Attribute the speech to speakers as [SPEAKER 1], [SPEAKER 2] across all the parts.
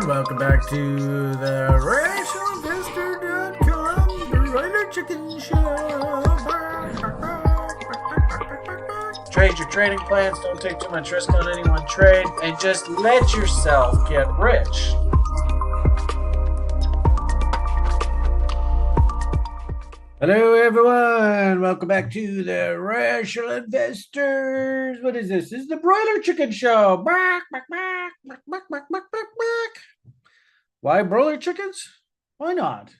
[SPEAKER 1] Welcome back to the RationalInvestor.com Broiler Chicken Show. Trade your trading plans. Don't take too much risk on any one trade, and just let yourself get rich. Hello, everyone. Welcome back to the Rational Investors. What is this? This is the Broiler Chicken Show. Why broiler chickens? Why not?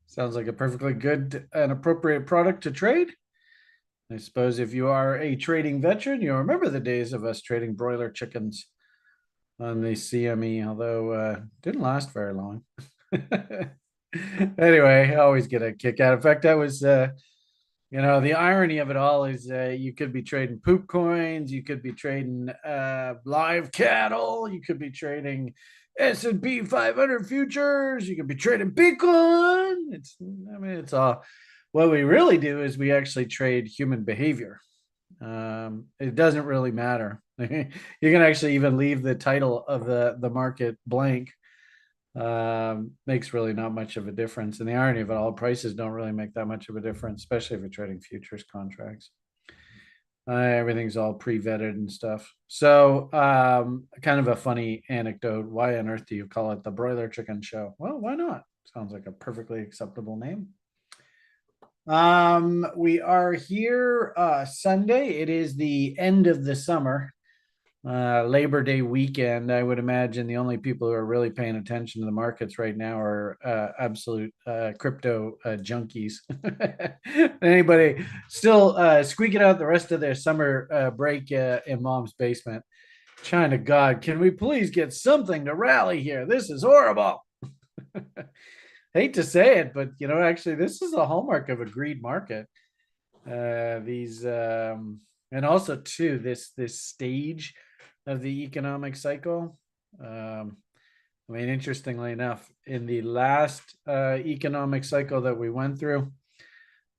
[SPEAKER 1] Sounds like a perfectly good and appropriate product to trade. I suppose if you are a trading veteran, you'll remember the days of us trading broiler chickens on the CME, although didn't last very long. Anyway, I always get a kick out. In fact, that was, the irony of it all is you could be trading poop coins, you could be trading live cattle, you could be trading S&P 500 futures, you could be trading Bitcoin. It's all. What we really do is we actually trade human behavior. It doesn't really matter. You can actually even leave the title of the market blank. Makes really not much of a difference. And the irony of it all, prices don't really make that much of a difference, especially if you're trading futures contracts. Everything's all pre-vetted and stuff. So kind of a funny anecdote. Why on earth do you call it the Broiler Chicken Show? Well, why not? Sounds like a perfectly acceptable name. We are here Sunday. It is the end of the summer. Labor Day weekend. I would imagine the only people who are really paying attention to the markets right now are absolute crypto junkies. Anybody still squeaking out the rest of their summer break in mom's basement? China, God, can we please get something to rally here? This is horrible. Hate to say it, but actually, this is a hallmark of a greed market. And also too, this stage of the economic cycle. Interestingly enough, in the last economic cycle that we went through,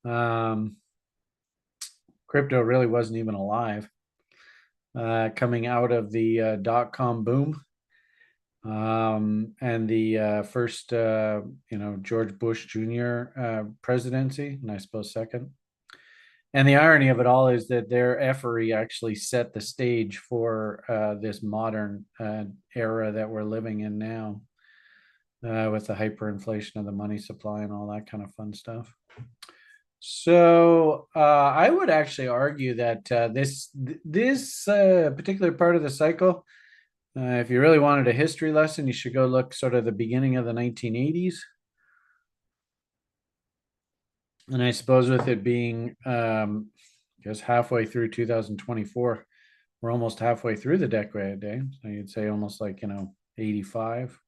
[SPEAKER 1] crypto really wasn't even alive. Coming out of the dot-com boom and the first, George Bush Jr. Presidency, and I suppose second. And the irony of it all is that their effery actually set the stage for this modern era that we're living in now, with the hyperinflation of the money supply and all that kind of fun stuff. So I would actually argue that this particular part of the cycle, if you really wanted a history lesson, you should go look sort of the beginning of the 1980s. And I suppose with it being, just halfway through 2024, we're almost halfway through the decade, eh? So you'd say almost like, 85,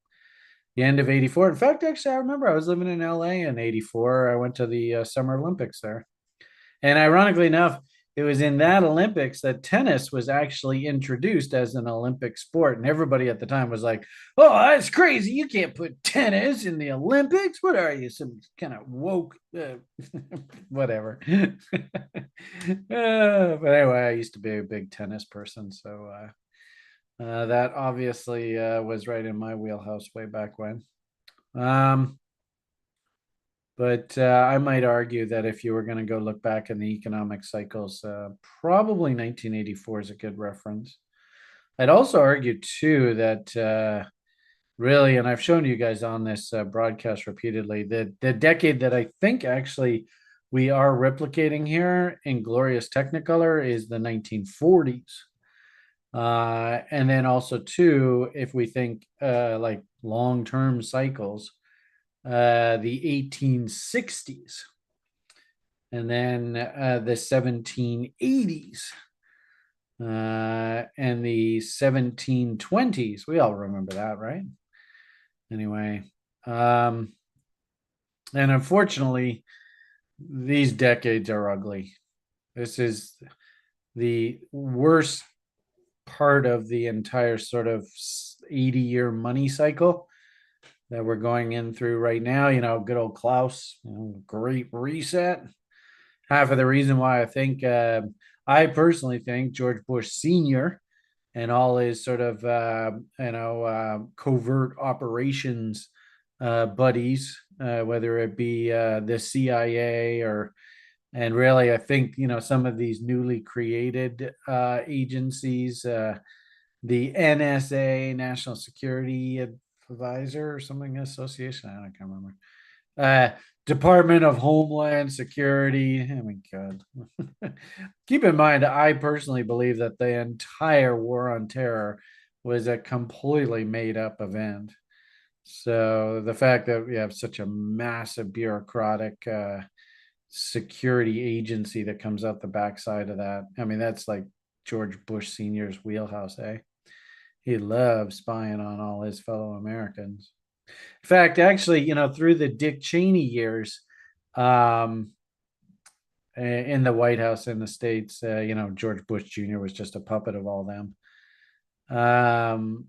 [SPEAKER 1] the end of 84. In fact, actually, I remember I was living in LA in 84. I went to the Summer Olympics there. And ironically enough, it was in that Olympics that tennis was actually introduced as an Olympic sport. And everybody at the time was like, oh, that's crazy. You can't put tennis in the Olympics. What are you, some kind of woke, whatever. But anyway, I used to be a big tennis person. So that obviously was right in my wheelhouse way back when. But I might argue that if you were going to go look back in the economic cycles, probably 1984 is a good reference. I'd also argue, too, that really, and I've shown you guys on this broadcast repeatedly, the decade that I think actually we are replicating here in glorious technicolor is the 1940s. And then also, too, if we think like long-term cycles, the 1860s, and then the 1780s, and the 1720s. We all remember that, right? Anyway, and unfortunately, these decades are ugly. This is the worst part of the entire sort of 80-year money cycle that we're going in through right now. Good old Klaus, great reset. Half of the reason why I think, I personally think George Bush Sr. and all his sort of covert operations buddies, whether it be the CIA or, and really I think some of these newly created agencies, the NSA, National Security Advisor or something, association, I can't remember. Uh, Department of Homeland Security. Oh my God. Keep in mind, I personally believe that the entire war on terror was a completely made up event. So the fact that we have such a massive bureaucratic security agency that comes out the backside of that, I mean, that's like George Bush Sr.'s wheelhouse, eh? He loves spying on all his fellow Americans. In fact, actually, through the Dick Cheney years, um, in the White House in the States, George Bush Jr. was just a puppet of all them. Um,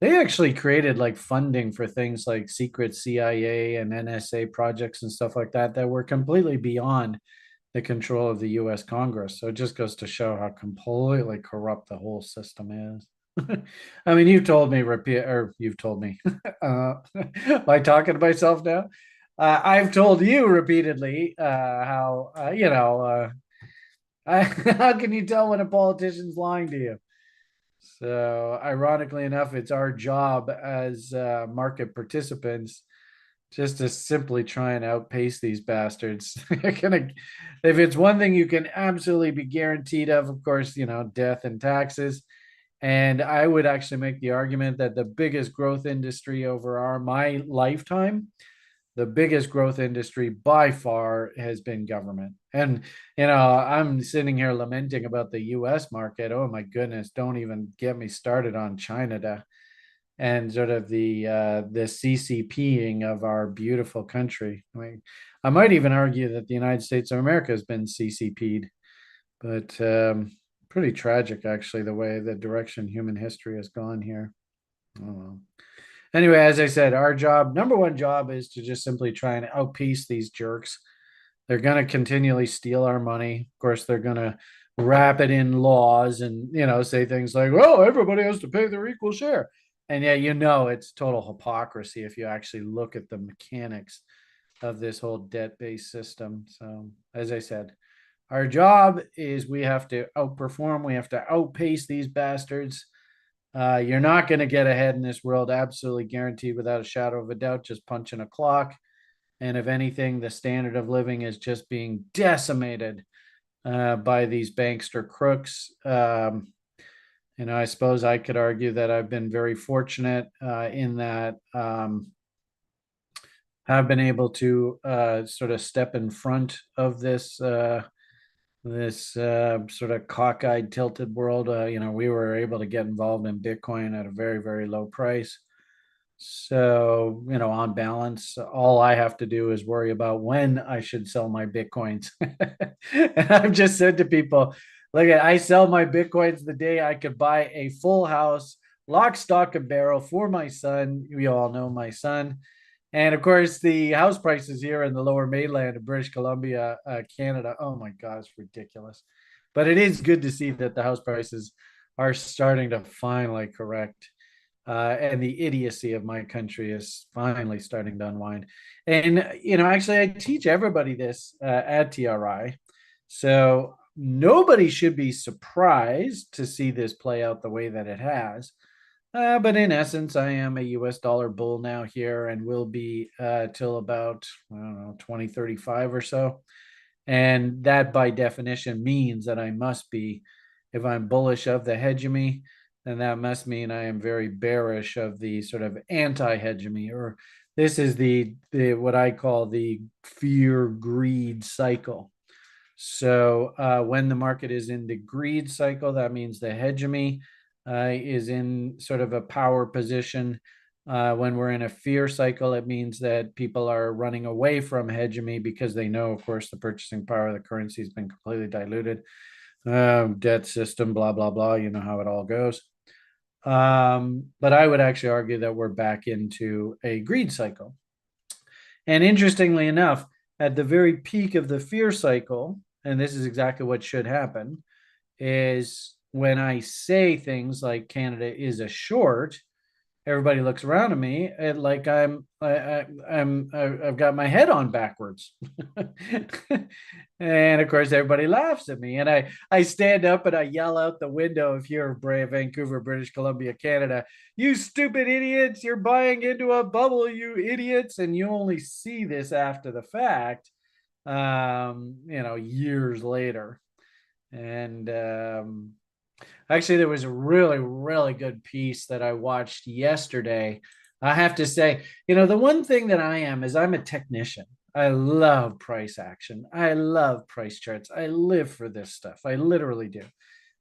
[SPEAKER 1] they actually created like funding for things like secret CIA and NSA projects and stuff like that that were completely beyond the control of the U.S. Congress. So it just goes to show how completely corrupt the whole system is. I mean, you've told me by talking to myself now. I've told you repeatedly how how can you tell when a politician's lying to you? So, ironically enough, it's our job as market participants just to simply try and outpace these bastards. If it's one thing you can absolutely be guaranteed of course, death and taxes. And I would actually make the argument that the biggest growth industry over my lifetime, the biggest growth industry by far has been government. And, I'm sitting here lamenting about the US market. Oh my goodness, don't even get me started on China and sort of the CCPing of our beautiful country. I might even argue that the United States of America has been CCP'd, but pretty tragic, actually, the way the direction human history has gone here. Oh, well. Anyway, as I said, our number one job, is to just simply try and outpiece these jerks. They're going to continually steal our money. Of course, they're going to wrap it in laws and, say things like, well, everybody has to pay their equal share. And yeah, it's total hypocrisy if you actually look at the mechanics of this whole debt-based system. So, as I said, our job is we have to outperform, we have to outpace these bastards. You're not going to get ahead in this world, absolutely guaranteed, without a shadow of a doubt, just punching a clock. And if anything, the standard of living is just being decimated by these bankster crooks. I suppose I could argue that I've been very fortunate in that have been able to sort of step in front of this sort of cockeyed, tilted world. We were able to get involved in Bitcoin at a very, very low price. So, on balance, all I have to do is worry about when I should sell my Bitcoins. And I've just said to people, look, I sell my Bitcoins the day I could buy a full house, lock, stock, and barrel for my son. You all know my son. And of course, the house prices here in the lower mainland of British Columbia, Canada, oh my God, it's ridiculous. But it is good to see that the house prices are starting to finally correct. And the idiocy of my country is finally starting to unwind. And, actually, I teach everybody this at TRI. So nobody should be surprised to see this play out the way that it has. But in essence, I am a US dollar bull now here and will be till about, I don't know, 2035 or so. And that by definition means that I must be, if I'm bullish of the hegemony, then that must mean I am very bearish of the sort of anti-hegemony, or this is the what I call the fear greed cycle. So when the market is in the greed cycle, that means the hegemony is in sort of a power position. When we're in a fear cycle, it means that people are running away from hegemony because they know, of course, the purchasing power of the currency has been completely diluted. Debt system, blah, blah, blah. You know how it all goes. But I would actually argue that we're back into a greed cycle. And interestingly enough, at the very peak of the fear cycle, and this is exactly what should happen, is when I say things like Canada is a short, everybody looks around at me and like I've got my head on backwards. And of course everybody laughs at me, and I stand up and I yell out the window, if you're Brave Vancouver, British Columbia, Canada, you stupid idiots, you're buying into a bubble, you idiots. And you only see this after the fact, years later. And actually, there was a really, really good piece that I watched yesterday. I have to say, the one thing that I am is I'm a technician. I love price action. I love price charts. I live for this stuff. I literally do.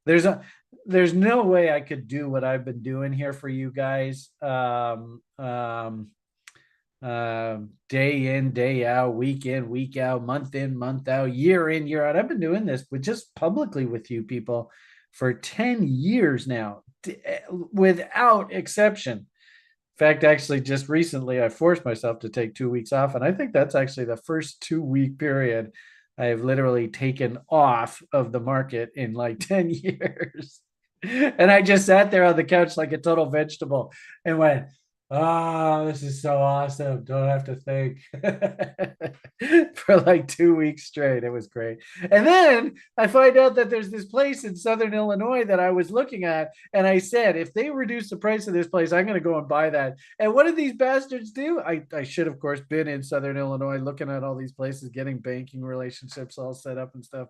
[SPEAKER 1] There's a there's no way I could do what I've been doing here for you guys. Day in, day out, week in, week out, month in, month out, year in, year out. I've been doing this with just publicly with you people for 10 years now, without exception. In fact, actually, just recently, I forced myself to take 2 weeks off. And I think that's actually the first 2 week period I've literally taken off of the market in like 10 years. And I just sat there on the couch like a total vegetable and went, oh, this is so awesome. Don't have to think. For like 2 weeks straight. It was great. And then I find out that there's this place in Southern Illinois that I was looking at. And I said, if they reduce the price of this place, I'm going to go and buy that. And what did these bastards do? I should, of course, been in Southern Illinois looking at all these places, getting banking relationships all set up and stuff.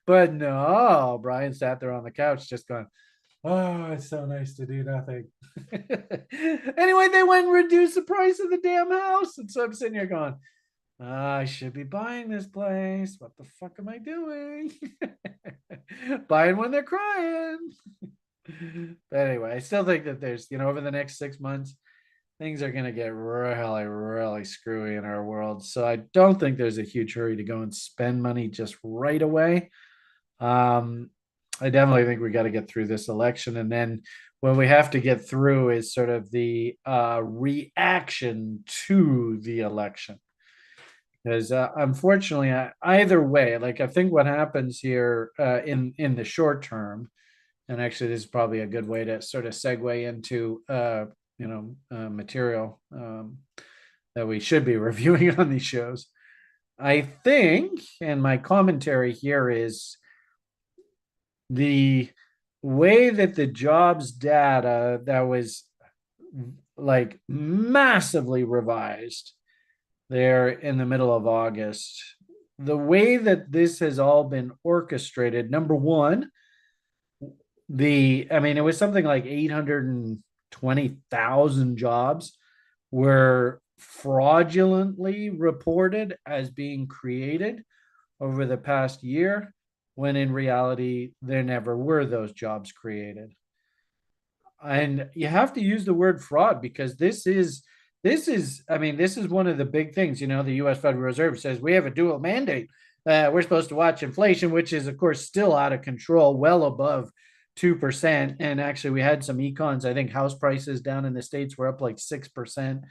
[SPEAKER 1] But no, Brian sat there on the couch just going, oh, it's so nice to do nothing. Anyway, they went and reduced the price of the damn house. And so I'm sitting here going, I should be buying this place. What the fuck am I doing? Buying when they're crying. But anyway, I still think that there's, over the next 6 months, things are going to get really, really screwy in our world. So I don't think there's a huge hurry to go and spend money just right away. I definitely think we got to get through this election. And then what we have to get through is sort of the reaction to the election. Because unfortunately, either way, like I think what happens here in the short term, and actually this is probably a good way to sort of segue into material that we should be reviewing on these shows. I think, and my commentary here is, the way that the jobs data that was like massively revised there in the middle of August, the way that this has all been orchestrated, number one, it was something like 820,000 jobs were fraudulently reported as being created over the past year, when in reality, there never were those jobs created. And you have to use the word fraud, because this is one of the big things. The U.S. Federal Reserve says we have a dual mandate. We're supposed to watch inflation, which is, of course, still out of control, well above 2%. And actually, we had some econs. I think house prices down in the States were up like 6%.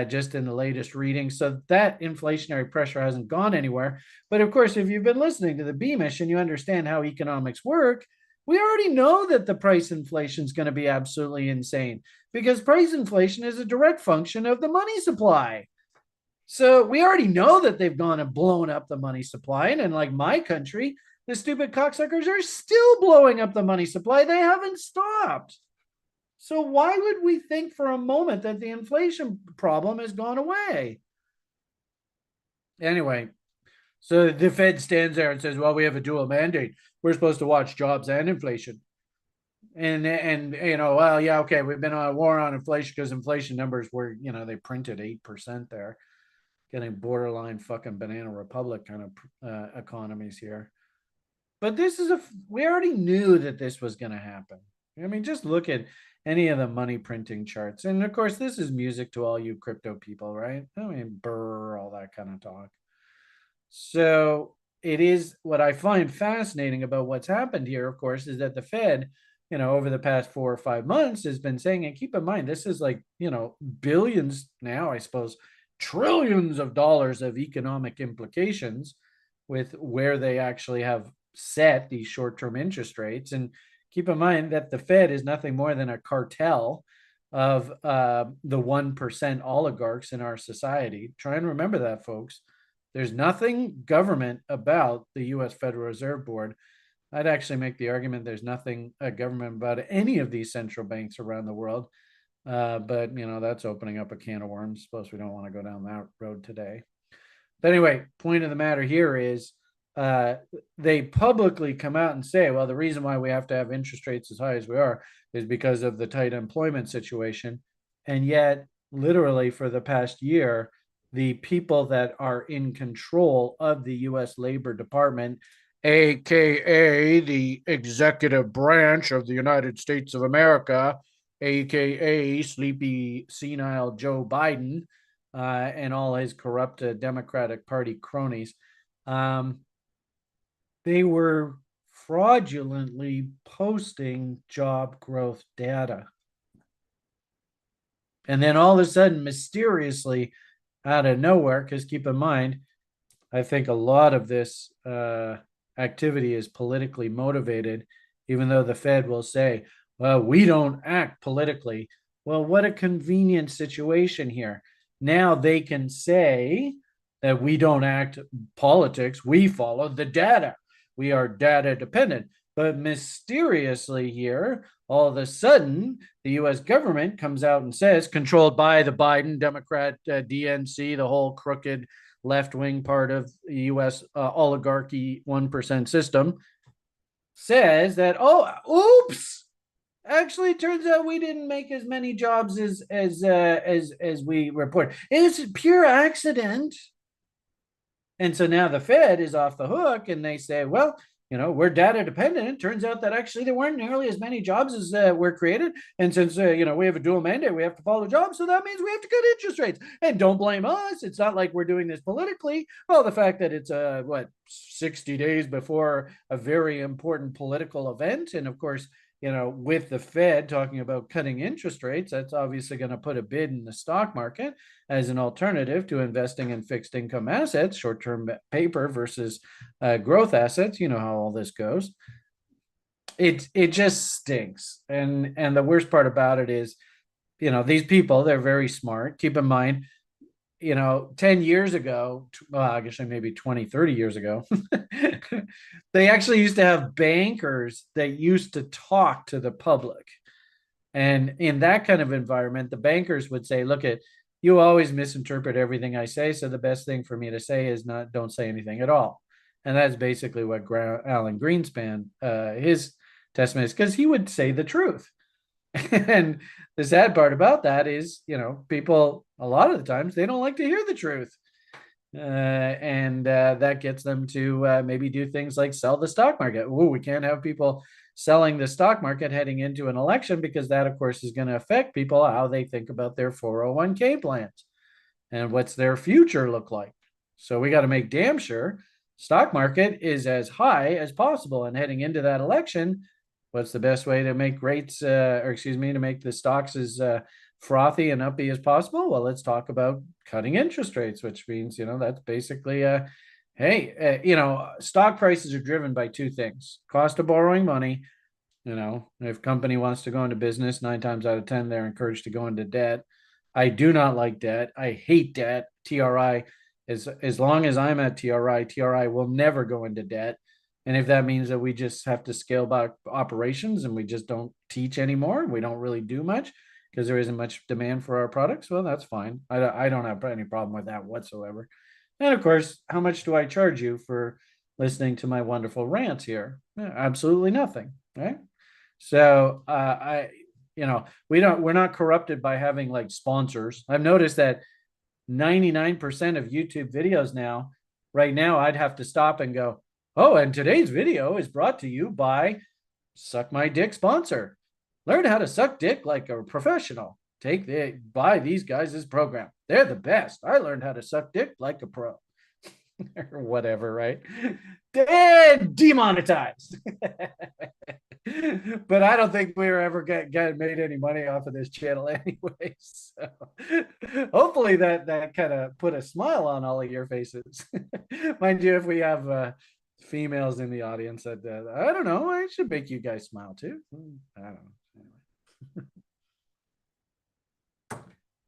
[SPEAKER 1] Just in the latest reading. So that inflationary pressure hasn't gone anywhere. But of course, if you've been listening to the Beamish and you understand how economics work, we already know that the price inflation is going to be absolutely insane, because price inflation is a direct function of the money supply. So we already know that they've gone and blown up the money supply. And in like my country, the stupid cocksuckers are still blowing up the money supply. They haven't stopped. So why would we think for a moment that the inflation problem has gone away? Anyway, so the Fed stands there and says, well, we have a dual mandate. We're supposed to watch jobs and inflation. And well, yeah, okay, we've been on a war on inflation because inflation numbers were, they printed 8% there, getting borderline fucking banana republic kind of economies here. But we already knew that this was going to happen. Just look at any of the money printing charts. And of course, this is music to all you crypto people, right? Burr, all that kind of talk. So it is, what I find fascinating about what's happened here, of course, is that the Fed, over the past 4 or 5 months has been saying, and keep in mind, this is like, billions now, I suppose, trillions of dollars of economic implications with where they actually have set these short-term interest rates. And keep in mind that the Fed is nothing more than a cartel of the 1% oligarchs in our society. Try and remember that, folks. There's nothing government about the US Federal Reserve Board. I'd actually make the argument there's nothing government about any of these central banks around the world. But, that's opening up a can of worms. Suppose we don't want to go down that road today. But anyway, point of the matter here is they publicly come out and say, well, the reason why we have to have interest rates as high as we are is because of the tight employment situation. And yet, literally for the past year, the people that are in control of the US Labor Department, aka the executive branch of the United States of America, aka sleepy senile Joe Biden, and all his corrupt Democratic Party cronies, they were fraudulently posting job growth data. And then all of a sudden, mysteriously, out of nowhere, because keep in mind, I think a lot of this activity is politically motivated, even though the Fed will say, well, we don't act politically. Well, what a convenient situation here. Now they can say that we don't act politics, we follow the data. We are data dependent. But mysteriously here, all of a sudden, the US government comes out and says, controlled by the Biden Democrat DNC, the whole crooked left wing part of the US oligarchy 1% system, says that, oh, oops, actually, it turns out we didn't make as many jobs as we report. It's pure accident. And so now the Fed is off the hook, and they say, well, we're data dependent. It turns out that actually there weren't nearly as many jobs as were created. And since, we have a dual mandate, we have to follow jobs. So that means we have to cut interest rates. And don't blame us. It's not like we're doing this politically. Well, the fact that it's, 60 days before a very important political event. And of course, with the Fed talking about cutting interest rates, that's obviously going to put a bid in the stock market as an alternative to investing in fixed income assets, short-term paper versus growth assets. You know how all this goes. It just stinks. And the worst part about it is, these people, they're very smart. Keep in mind, 10 years ago, well, I guess maybe 20, 30 years ago, they actually used to have bankers that used to talk to the public. And in that kind of environment, the bankers would say, look, you always misinterpret everything I say. So the best thing for me to say is don't say anything at all. And that's basically what Alan Greenspan, his testament is, because he would say the truth. And the sad part about that is, people, a lot of the times, they don't like to hear the truth. And that gets them to maybe do things like sell the stock market. Ooh, we can't have people selling the stock market heading into an election, because that, of course, is going to affect people, how they think about their 401k plans and what's their future look like. So we got to make damn sure stock market is as high as possible. And heading into that election, what's the best way to make rates, to make the stocks as frothy and uppy as possible? Well, let's talk about cutting interest rates, which means, that's basically, stock prices are driven by two things: cost of borrowing money. If a company wants to go into business, 9 times out of 10, they're encouraged to go into debt. I do not like debt. I hate debt. TRI, as long as I'm at TRI will never go into debt. And if that means that we just have to scale back operations and we just don't teach anymore, we don't really do much because there isn't much demand for our products, well, that's fine. I don't have any problem with that whatsoever. And of course, how much do I charge you for listening to my wonderful rants here? Absolutely nothing, right? So we're not corrupted by having like sponsors. I've noticed that 99% of YouTube videos now, right now, I'd have to stop and go, oh, and today's video is brought to you by Suck My Dick sponsor. Learn how to suck dick like a professional. Buy these guys' program. They're the best. I learned how to suck dick like a pro. Or whatever, right? And demonetized. But I don't think we were ever made any money off of this channel anyway. So hopefully that kind of put a smile on all of your faces. Mind you, if we have females in the audience that I don't know. I should make you guys smile too. I don't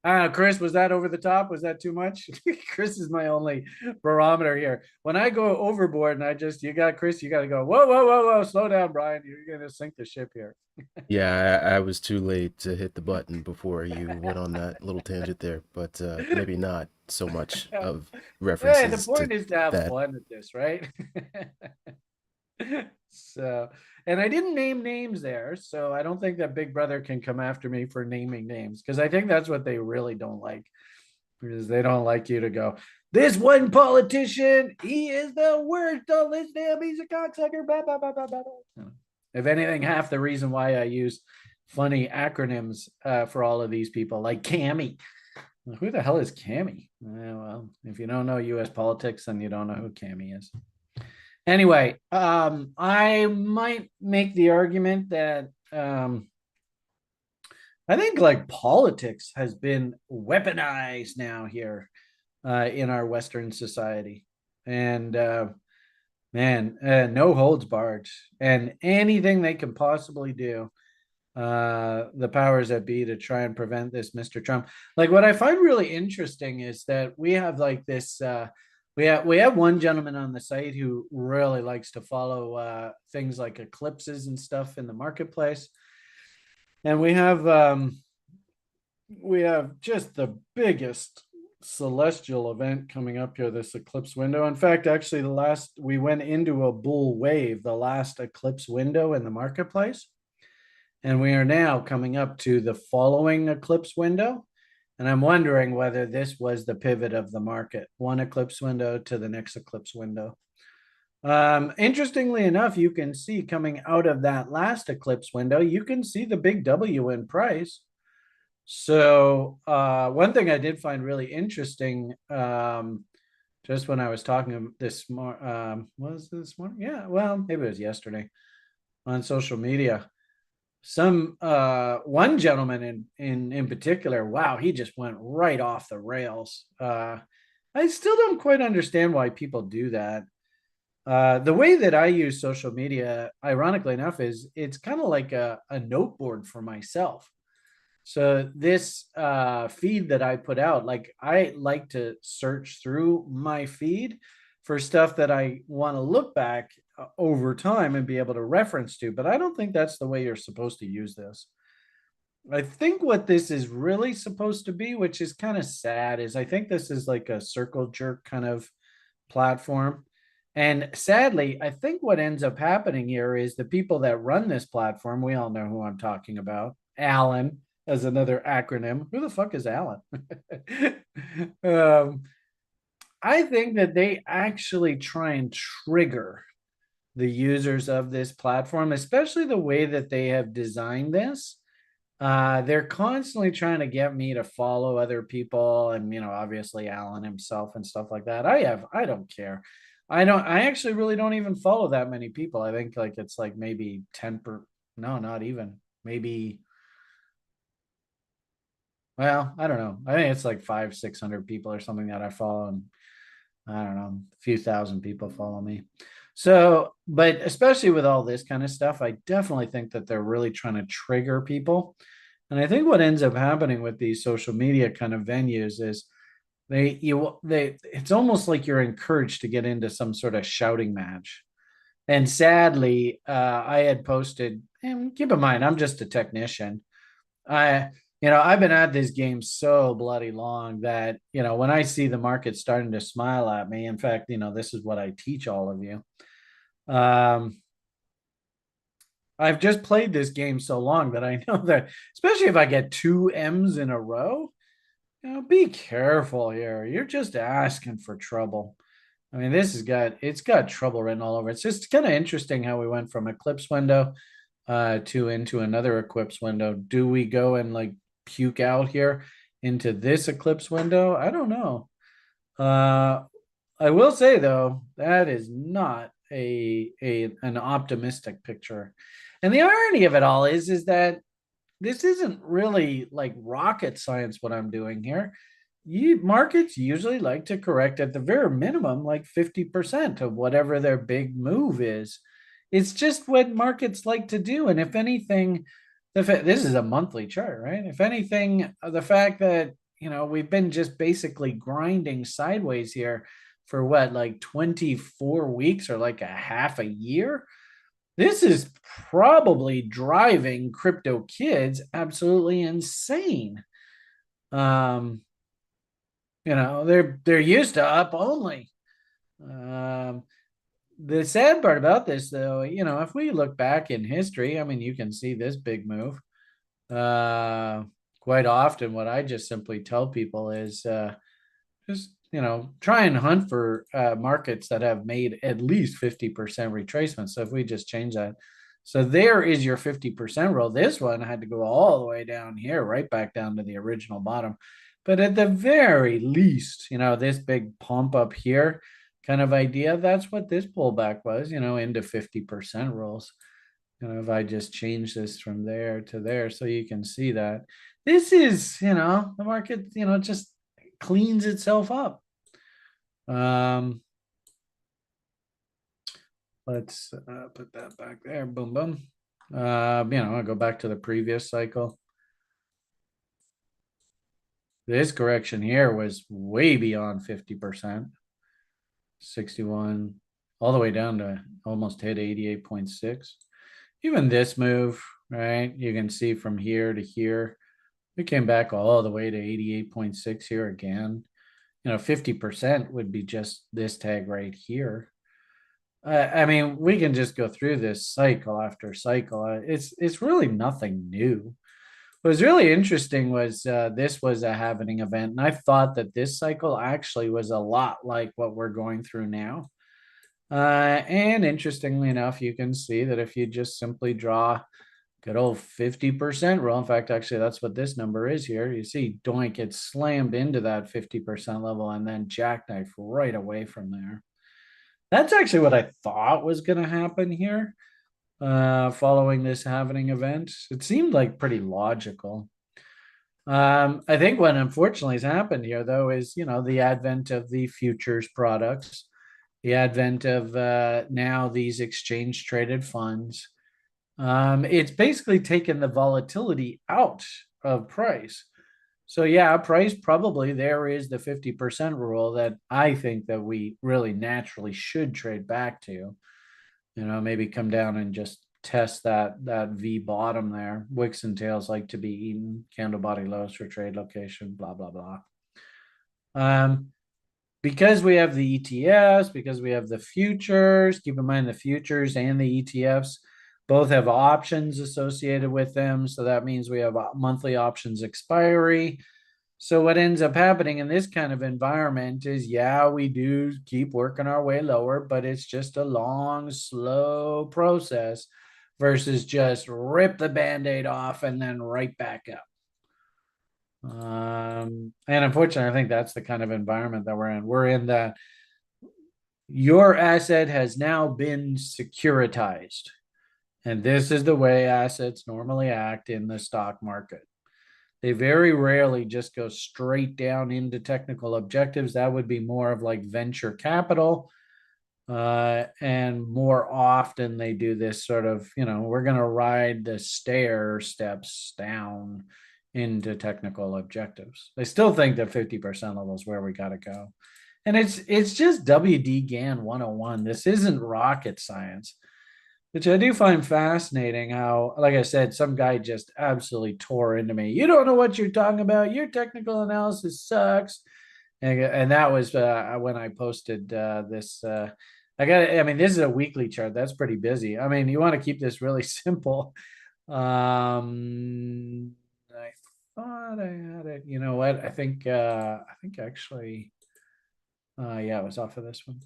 [SPEAKER 1] know. Chris, was that over the top? Was that too much? Chris is my only barometer here. When I go overboard and you got Chris, you got to go, whoa, whoa, whoa, whoa, slow down, Brian. You're going to sink the ship here.
[SPEAKER 2] Yeah, I was too late to hit the button before you went on that little tangent there, but maybe not so much of
[SPEAKER 1] Hey, the
[SPEAKER 2] references to
[SPEAKER 1] point is to have
[SPEAKER 2] that.
[SPEAKER 1] fun with this, right? So, and I didn't name names there, so I don't think that Big Brother can come after me for naming names because I think that's what they really don't like, because they don't like you to go, this one politician, he is the worst. Don't listen to him. He's a cocksucker. Blah, blah, blah, blah, blah. If anything, half the reason why I use funny acronyms for all of these people, like Cammy. Who the hell is Cammy? Well, if you don't know U.S. politics, then you don't know who Cammy is. Anyway, I might make the argument that I think like politics has been weaponized now here in our Western society, and man, no holds barred, and anything they can possibly do, the powers that be, to try and prevent this Mr. Trump. Like, what I find really interesting is that we have like this. We have one gentleman on the site who really likes to follow things like eclipses and stuff in the marketplace, and we have just the biggest celestial event coming up here, this eclipse window. In fact, actually, we went into a bull wave, the last eclipse window in the marketplace, and we are now coming up to the following eclipse window. And I'm wondering whether this was the pivot of the market, one eclipse window to the next eclipse window. Interestingly enough, you can see coming out of that last eclipse window, you can see the big W in price. So one thing I did find really interesting, just when I was talking this morning, was this morning? Yeah, well, maybe it was yesterday on social media. Some one gentleman in particular, wow, he just went right off the rails. I still don't quite understand why people do that. The way that I use social media, ironically enough, is it's kind of like a note board for myself. So this feed that I put out, like, I like to search through my feed for stuff that I want to look back over time and be able to reference to, but I don't think that's the way you're supposed to use this. I think what this is really supposed to be, which is kind of sad, is I think this is like a circle jerk kind of platform. And sadly, I think what ends up happening here is the people that run this platform, we all know who I'm talking about. Alan, as another acronym. Who the fuck is Alan? um, I think that they actually try and trigger the users of this platform, especially the way that they have designed this. They're constantly trying to get me to follow other people, and obviously Alan himself and stuff like that. I don't care. I actually really don't even follow that many people. I think like it's like maybe 10 per, no, not even, maybe, well, I don't know. I think it's like 500-600 people or something that I follow, and I don't know, a few thousand people follow me. So, but especially with all this kind of stuff, I definitely think that they're really trying to trigger people. And I think what ends up happening with these social media kind of venues is it's almost like you're encouraged to get into some sort of shouting match. And sadly, I had posted, and keep in mind, I'm just a technician. I, I've been at this game so bloody long that, when I see the market starting to smile at me, in fact, this is what I teach all of you. Um, I've just played this game so long that I know that, especially if I get two M's in a row, be careful here. You're just asking for trouble. I mean, it's got trouble written all over. It's just kind of interesting how we went from eclipse window to into another eclipse window. Do we go and like puke out here into this eclipse window? I don't know. I will say though, that is not an optimistic picture. And the irony of it all is that this isn't really like rocket science what I'm doing here. markets usually like to correct at the very minimum like 50% of whatever their big move is. It's just what markets like to do. And if anything, this is a monthly chart, right? If anything, the fact that, we've been just basically grinding sideways here for what, like 24 weeks or like a half a year, this is probably driving crypto kids absolutely insane. Um, they're used to up only. Um, the sad part about this, though, if we look back in history, I mean, you can see this big move. Uh, Quite often, what I just simply tell people is just try and hunt for markets that have made at least 50% retracement. So if we just change that, so there is your 50% roll. This one had to go all the way down here, right back down to the original bottom. But at the very least, this big pump up here kind of idea, that's what this pullback was, into 50% rolls. If I just change this from there to there, so you can see that this is, the market, just cleans itself up. Um, let's put that back there. Boom, boom. I'll go back to the previous cycle. This correction here was way beyond 50%, 61, all the way down to almost hit 88.6. Even this move, right? You can see from here to here, we came back all the way to 88.6 here again. 50% would be just this tag right here. I mean, we can just go through this cycle after cycle. It's really nothing new. What was really interesting was this was a happening event, and I thought that this cycle actually was a lot like what we're going through now. And interestingly enough, you can see that if you just simply draw good old 50% roll, in fact, actually, that's what this number is here. You see Doink gets slammed into that 50% level and then jackknife right away from there. That's actually what I thought was going to happen here following this happening event. It seemed like pretty logical. I think what unfortunately has happened here, though, is the advent of the futures products, the advent of now these exchange traded funds. It's basically taken the volatility out of price. So yeah, price probably there is the 50% rule that I think that we really naturally should trade back to. Maybe come down and just test that V bottom there. Wicks and tails like to be eaten. Candle body lows for trade location. Blah blah blah. Because we have the ETFs, because we have the futures. Keep in mind the futures and the ETFs both have options associated with them. So that means we have a monthly options expiry. So what ends up happening in this kind of environment is, yeah, we do keep working our way lower, but it's just a long, slow process versus just rip the Band-Aid off and then right back up. And unfortunately, I think that's the kind of environment that we're in. We're in that your asset has now been securitized. And this is the way assets normally act in the stock market. They very rarely just go straight down into technical objectives. That would be more of like venture capital. And more often they do this sort of, we're going to ride the stair steps down into technical objectives. I still think that 50% level is where we got to go. And it's just WD GAN 101. This isn't rocket science, which I do find fascinating how, like I said, some guy just absolutely tore into me. You don't know what you're talking about. Your technical analysis sucks. And that was when I posted this. I mean, this is a weekly chart. That's pretty busy. I mean, you want to keep this really simple. I thought I had it. You know what? I think actually, yeah, it was off of this one.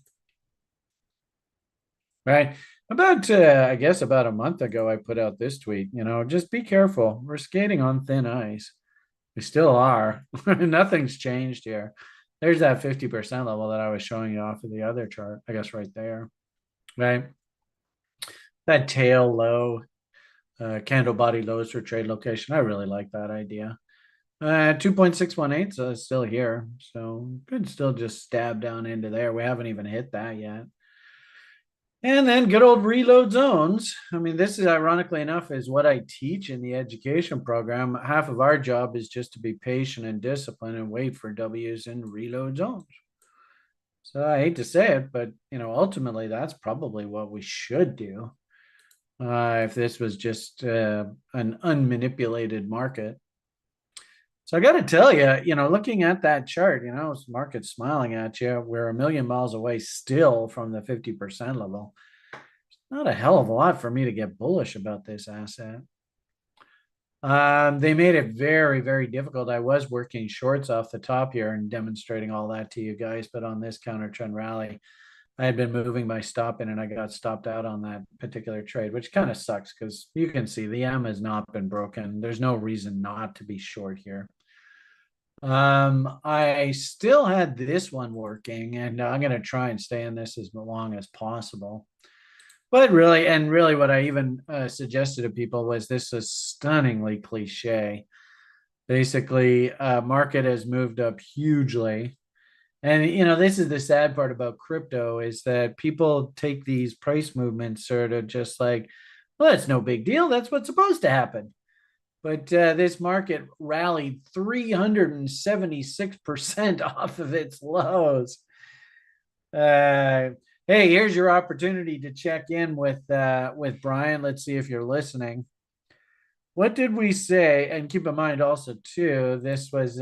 [SPEAKER 1] Right. About, I guess about a month ago, I put out this tweet, just be careful. We're skating on thin ice. We still are. Nothing's changed here. There's that 50% level that I was showing you off of the other chart, I guess right there. Right. That tail low, candle body lows for trade location. I really like that idea. 2.618, so it's still here. So could still just stab down into there. We haven't even hit that yet. And then good old reload zones. I mean, this is ironically enough is what I teach in the education program. Half of our job is just to be patient and disciplined and wait for W's in reload zones. So I hate to say it, but ultimately that's probably what we should do if this was just an unmanipulated market. So I got to tell you, looking at that chart, market's smiling at you. We're a million miles away still from the 50% level. Not a hell of a lot for me to get bullish about this asset. They made it very, very difficult. I was working shorts off the top here and demonstrating all that to you guys, but on this counter trend rally, I had been moving my stop in and I got stopped out on that particular trade, which kind of sucks because you can see the M has not been broken. There's no reason not to be short here. I still had this one working and I'm going to try and stay in this as long as possible. But really what I even suggested to people was this is stunningly cliche. Basically, market has moved up hugely. And, this is the sad part about crypto is that people take these price movements sort of just like, well, that's no big deal. That's what's supposed to happen. But this market rallied 376% off of its lows. Hey, here's your opportunity to check in with Brian. Let's see if you're listening. What did we say? And keep in mind also too, this was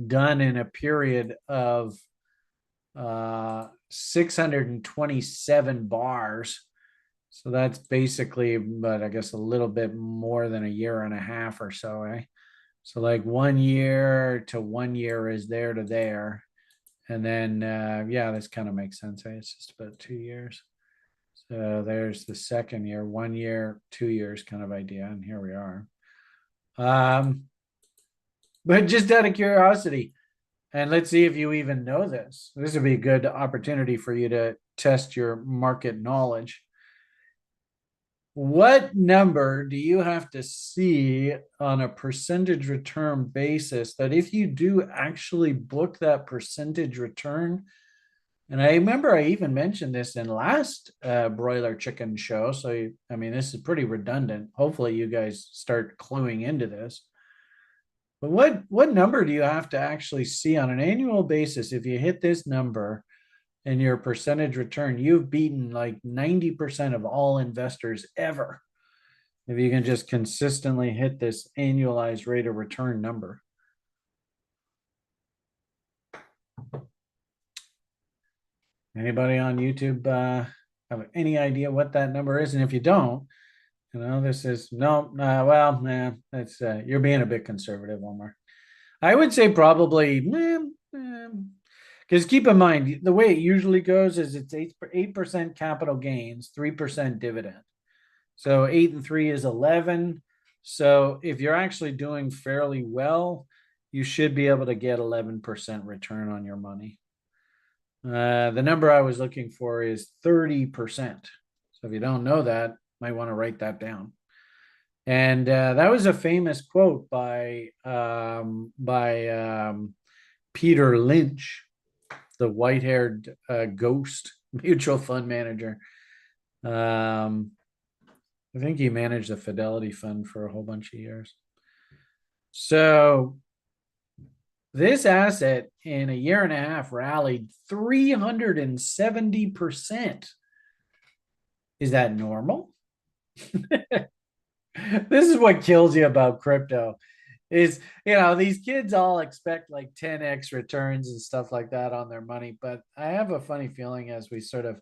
[SPEAKER 1] done in a period of 627 bars. So that's basically, but I guess a little bit more than a year and a half or so, eh? So like 1 year to 1 year is there to there. And then, yeah, this kind of makes sense. Eh? It's just about 2 years. So there's the second year, 1 year, 2 years kind of idea. And here we are. But just out of curiosity, and let's see if you even know this. This would be a good opportunity for you to test your market knowledge. What number do you have to see on a percentage return basis that if you do actually book that percentage return, and I remember I even mentioned this in last Broiler Chicken Show, so I mean, this is pretty redundant. Hopefully you guys start cluing into this. But what number do you have to actually see on an annual basis if you hit this number and your percentage return, you've beaten like 90% of all investors ever. If you can just consistently hit this annualized rate of return number. Anybody on YouTube have any idea what that number is? And if you don't, this is no, well, man, that's you're being a bit conservative, Omar. I would say probably, because keep in mind, the way it usually goes is it's 8% capital gains, 3% dividend. So 8 and 3 is 11. So if you're actually doing fairly well, you should be able to get 11% return on your money. The number I was looking for is 30%. So if you don't know that, you might want to write that down. And that was a famous quote by Peter Lynch, the white-haired ghost mutual fund manager. I think he managed the Fidelity Fund for a whole bunch of years. So this asset in a year and a half rallied 370%. Is that normal? This is what kills you about crypto is, these kids all expect like 10x returns and stuff like that on their money. But I have a funny feeling as we sort of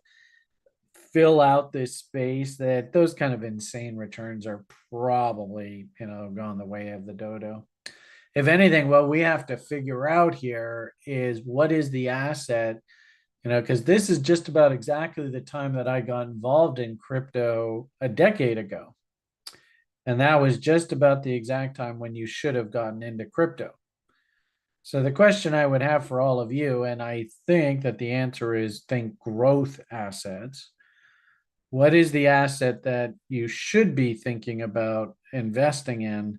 [SPEAKER 1] fill out this space that those kind of insane returns are probably, gone the way of the dodo. If anything, what we have to figure out here is what is the asset, because this is just about exactly the time that I got involved in crypto a decade ago. And that was just about the exact time when you should have gotten into crypto. So the question I would have for all of you, and I think that the answer is think growth assets. What is the asset that you should be thinking about investing in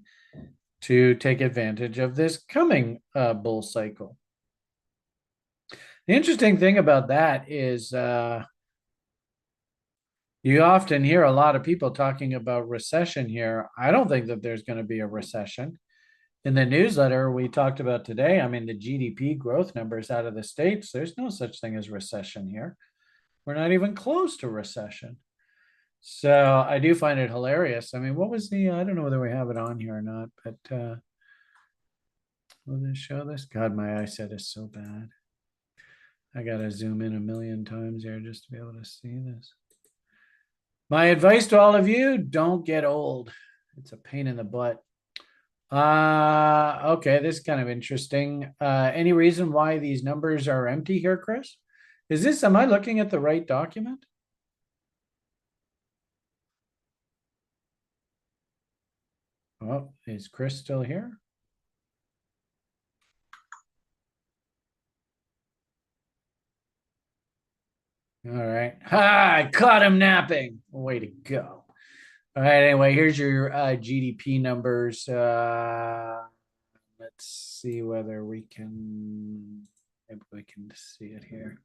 [SPEAKER 1] to take advantage of this coming bull cycle. The interesting thing about that is you often hear a lot of people talking about recession here. I don't think that there's going to be a recession. In the newsletter we talked about today, I mean, the GDP growth numbers out of the States, there's no such thing as recession here. We're not even close to recession. So I do find it hilarious. I mean, what was I don't know whether we have it on here or not, but will this show this? God, my eyesight is so bad. I got to zoom in a million times here just to be able to see this. My advice to all of you, don't get old. It's a pain in the butt. Okay, this is kind of interesting. Any reason why these numbers are empty here, Chris? Am I looking at the right document? Oh, is Chris still here? All right. Ha, I caught him napping. Way to go. All right, anyway, here's your GDP numbers. Let's see whether we can, maybe we can see it here.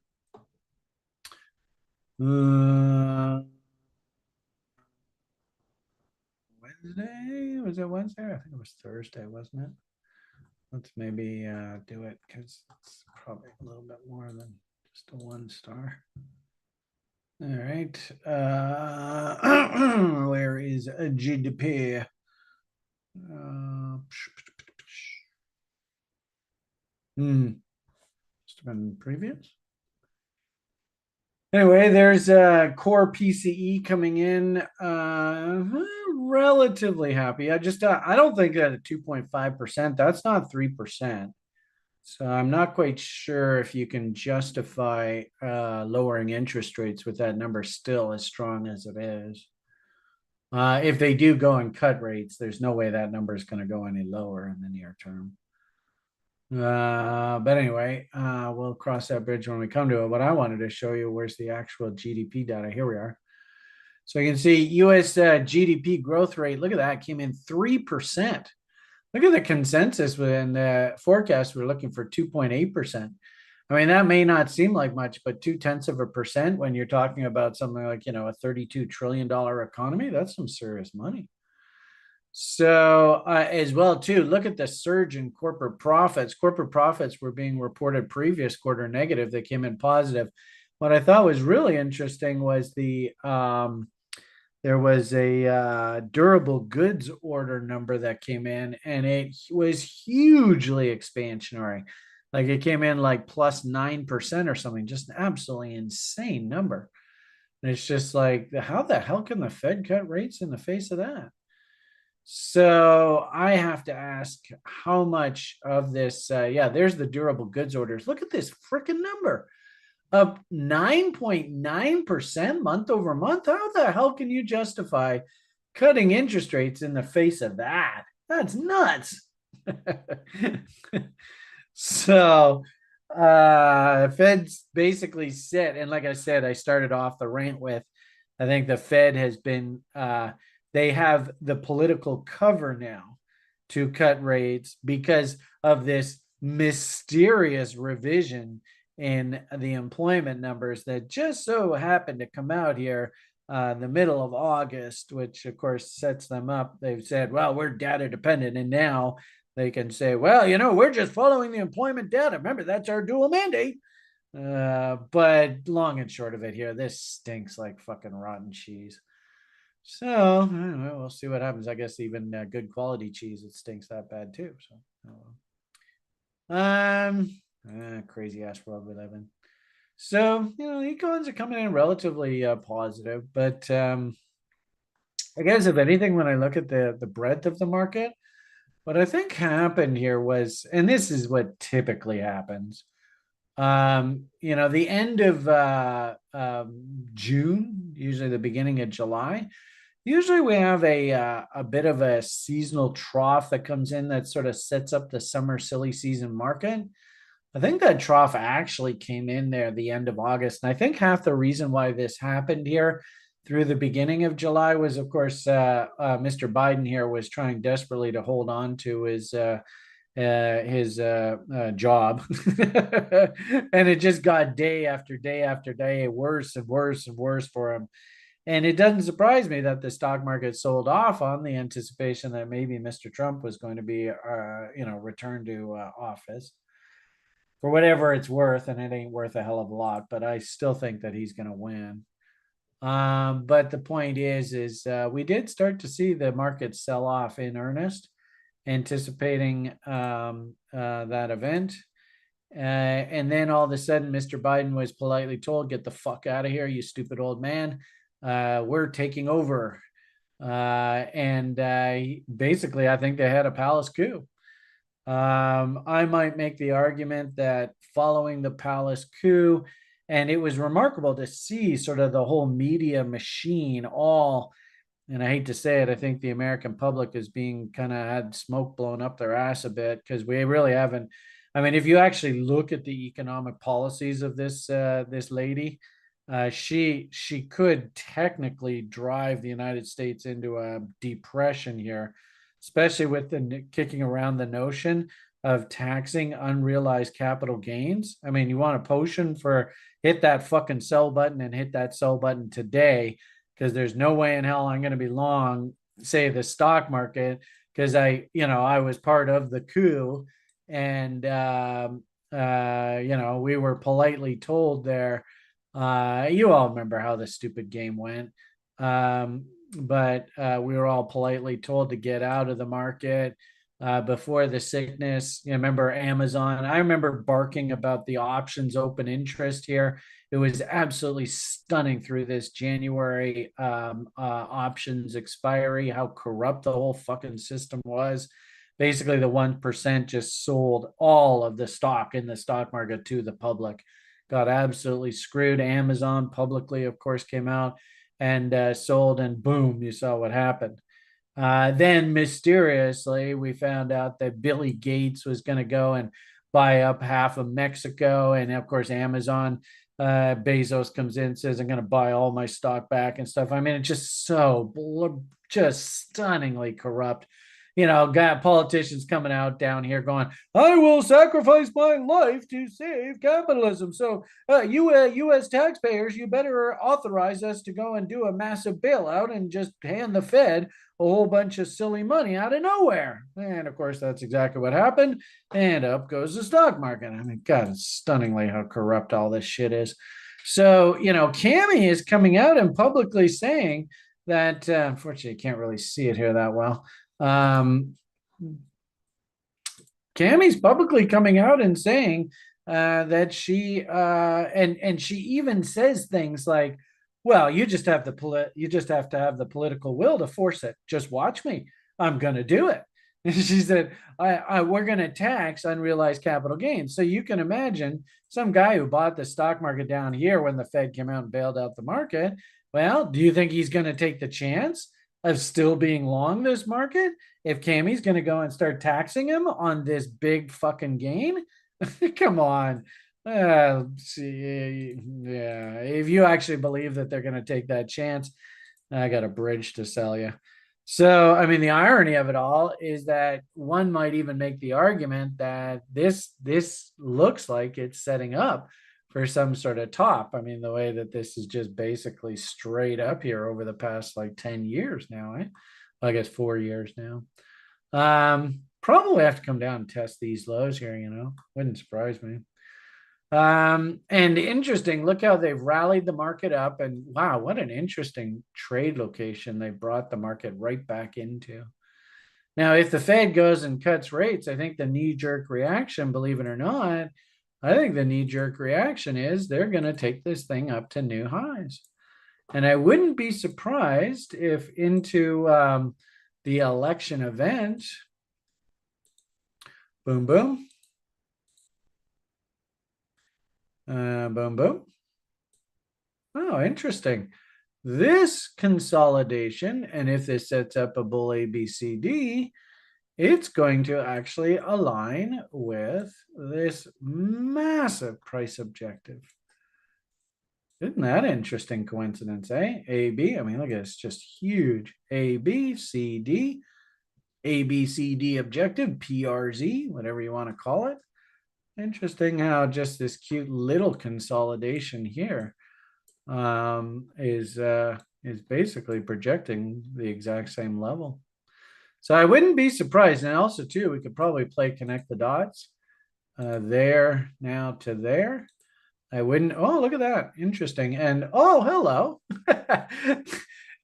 [SPEAKER 1] Wednesday? Was it Wednesday? I think it was Thursday, wasn't it? Let's maybe do it because it's probably a little bit more than just a 1 star. All right. Where is a GDP? Must have been previous. Anyway, there's a core PCE coming in. Relatively happy. I don't think that at 2.5%, that's not 3%. So I'm not quite sure if you can justify lowering interest rates with that number still as strong as it is. If they do go and cut rates, there's no way that number is going to go any lower in the near term. But anyway, we'll cross that bridge when we come to it. What I wanted to show you, where's the actual GDP data? Here we are. So you can see US GDP growth rate. Look at that, came in 3%. Look at the consensus and the forecast. We're looking for 2.8%. I mean, that may not seem like much, but 0.2% when you're talking about something like, a $32 trillion economy, that's some serious money. So as well, too, look at the surge in corporate profits. Corporate profits were being reported previous quarter negative. They came in positive. What I thought was really interesting was there was a durable goods order number that came in, and it was hugely expansionary. Like it came in like plus 9% or something, just an absolutely insane number. And it's just like, how the hell can the Fed cut rates in the face of that? So I have to ask how much of this, there's the durable goods orders. Look at this freaking number. Up 9.9% month over month. How the hell can you justify cutting interest rates in the face of that? That's nuts. So Fed's basically said, and like I said, I started off the rant with, I think the Fed has been, they have the political cover now to cut rates because of this mysterious revision in the employment numbers that just so happened to come out here the middle of August, which of course sets them up. They've said, well, we're data dependent. And now they can say, well, we're just following the employment data. Remember, that's our dual mandate. But long and short of it here, this stinks like fucking rotten cheese. So anyway, we'll see what happens. I guess even good quality cheese, it stinks that bad too. So crazy ass world we live in. So econs are coming in relatively positive, but I guess if anything, when I look at the breadth of the market, what I think happened here was, and this is what typically happens, the end of June, usually the beginning of July. Usually we have a bit of a seasonal trough that comes in that sort of sets up the summer silly season market. I think that trough actually came in there at the end of August. And I think half the reason why this happened here through the beginning of July was, of course, Mr. Biden here was trying desperately to hold on to his job, and it just got day after day after day worse and worse and worse for him. And it doesn't surprise me that the stock market sold off on the anticipation that maybe Mr. Trump was going to be, returned to office for whatever it's worth, and it ain't worth a hell of a lot. But I still think that he's going to win. But the point is we did start to see the market sell off in earnest, anticipating that event. And then all of a sudden, Mr. Biden was politely told, "Get the fuck out of here, you stupid old man. We're taking over." And basically, I think they had a palace coup. I might make the argument that following the palace coup, and it was remarkable to see sort of the whole media machine all, and I hate to say it, I think the American public is being kind of had smoke blown up their ass a bit, because we really haven't. I mean, if you actually look at the economic policies of this lady, she could technically drive the United States into a depression here, especially with the kicking around the notion of taxing unrealized capital gains. I mean, you want a potion for hit that fucking sell button and hit that sell button today, because there's no way in hell I'm going to be long, say, the stock market, because I was part of the coup, and we were politely told there. You all remember how the stupid game went. But we were all politely told to get out of the market before the sickness. You remember Amazon? I remember barking about the options open interest here. It was absolutely stunning through this January options expiry, how corrupt the whole fucking system was. Basically, the 1% just sold all of the stock in the stock market to the public. Got absolutely screwed. Amazon publicly, of course, came out and sold, and boom, you saw what happened. Then mysteriously, we found out that Billy Gates was going to go and buy up half of Mexico. And of course, Amazon, Bezos comes in, says, "I'm going to buy all my stock back," and stuff. I mean, it's just just stunningly corrupt. Got politicians coming out down here going, "I will sacrifice my life to save capitalism. So you U.S. taxpayers, you better authorize us to go and do a massive bailout and just hand the Fed a whole bunch of silly money out of nowhere." And of course, that's exactly what happened. And up goes the stock market. I mean, God, it's stunningly how corrupt all this shit is. So, Cami is coming out and publicly saying that, unfortunately, you can't really see it here that well. Cami's publicly coming out and saying that she and she even says things like, "Well, you just have to have the political will to force it. Just watch me. I'm going to do it." And she said, "We're going to tax unrealized capital gains." So you can imagine some guy who bought the stock market down here when the Fed came out and bailed out the market. Well, do you think he's going to take the chance of still being long this market if Cami's going to go and start taxing him on this big fucking gain? Come on. Yeah, if you actually believe that they're going to take that chance, I got a bridge to sell you. So, I mean, the irony of it all is that one might even make the argument that this looks like it's setting up for some sort of top. I mean, the way that this is just basically straight up here over the past like 10 years now, I guess 4 years now. Probably have to come down and test these lows here, wouldn't surprise me. And interesting, look how they've rallied the market up, and wow, what an interesting trade location they brought the market right back into. Now, if the Fed goes and cuts rates, I think the knee-jerk reaction, believe it or not, I think the knee-jerk reaction is they're going to take this thing up to new highs. And I wouldn't be surprised if into the election event, boom, boom, boom, boom. Oh, interesting. This consolidation, and if this sets up a bull ABCD, it's going to actually align with this massive price objective. Isn't that interesting coincidence, eh? AB, I mean, look at this, just huge. A, B, C, D, A, B, C, D objective, PRZ, whatever you want to call it. Interesting how just this cute little consolidation here is basically projecting the exact same level. So I wouldn't be surprised. And also, too, we could probably play connect the dots there now to there. I wouldn't. Oh, look at that. Interesting. And oh, hello.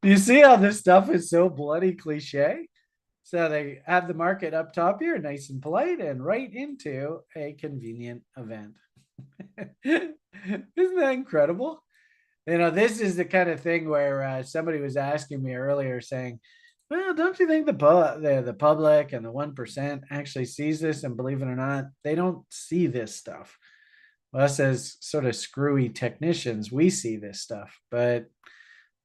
[SPEAKER 1] You see how this stuff is so bloody cliche? So they have the market up top here, nice and polite, and right into a convenient event. Isn't that incredible? You know, this is the kind of thing where somebody was asking me earlier saying, well, don't you think the public and the 1% actually sees this? And believe it or not, they don't see this stuff. Us as sort of screwy technicians, we see this stuff, but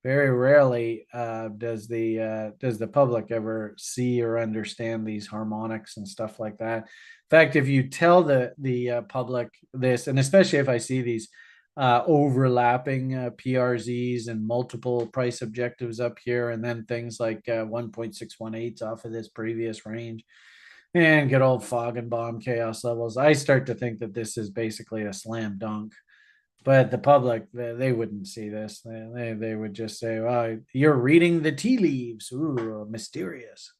[SPEAKER 1] very rarely does the public ever see or understand these harmonics and stuff like that. In fact, if you tell the public this, and especially if I see these overlapping PRZs and multiple price objectives up here, and then things like 1.618 off of this previous range, and good old fog and bomb chaos levels, I start to think that this is basically a slam dunk. But the public, they wouldn't see this. They would just say, well, you're reading the tea leaves. Ooh, mysterious.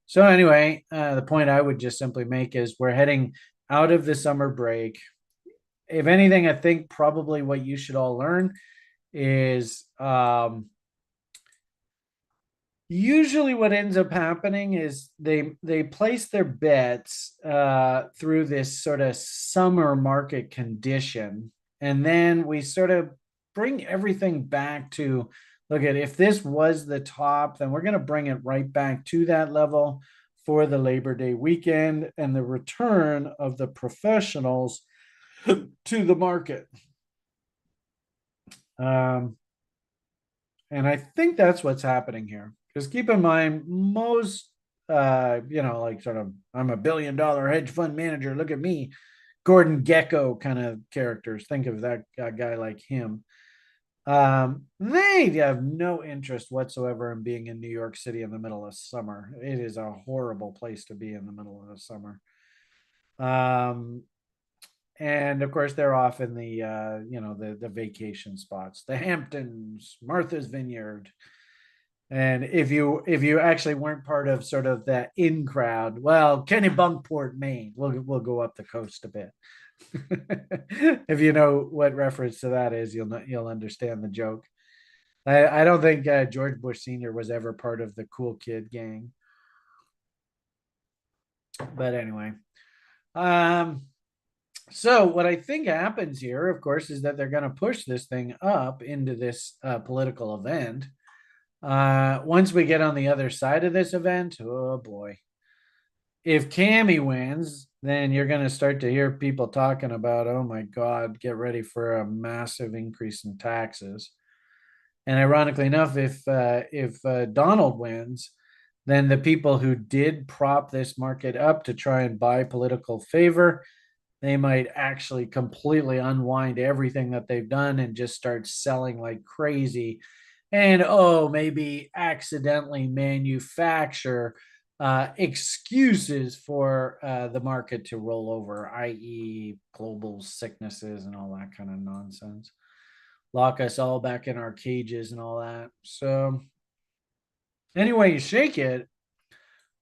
[SPEAKER 1] So anyway, the point I would just simply make is we're heading out of the summer break. If anything, I think probably what you should all learn is usually what ends up happening is they place their bets through this sort of summer market condition, and then we sort of bring everything back to look at, if this was the top, then we're going to bring it right back to that level for the Labor Day weekend and the return of the professionals to the market. And I think that's what's happening here. Because keep in mind, most, like sort of, I'm a $1 billion hedge fund manager. Look at me, Gordon Gecko kind of characters. Think of that guy like him. They have no interest whatsoever in being in New York City in the middle of summer. It is a horrible place to be in the middle of the summer. And of course, they're off in the the vacation spots, the Hamptons, Martha's Vineyard. And if you actually weren't part of sort of that in crowd, well, Kennebunkport, Maine, we'll go up the coast a bit. If you know what reference to that is, you'll understand the joke. I don't think George Bush Sr. was ever part of the cool kid gang. But anyway, so what I think happens here, of course, is that they're going to push this thing up into this political event. Once we get on the other side of this event, oh boy. If Cammy wins, then you're going to start to hear people talking about, oh my God, get ready for a massive increase in taxes. And ironically enough, if Donald wins, then the people who did prop this market up to try and buy political favor, they might actually completely unwind everything that they've done and just start selling like crazy. And maybe accidentally manufacture excuses for the market to roll over, i.e., global sicknesses and all that kind of nonsense. Lock us all back in our cages and all that. So, anyway, you shake it.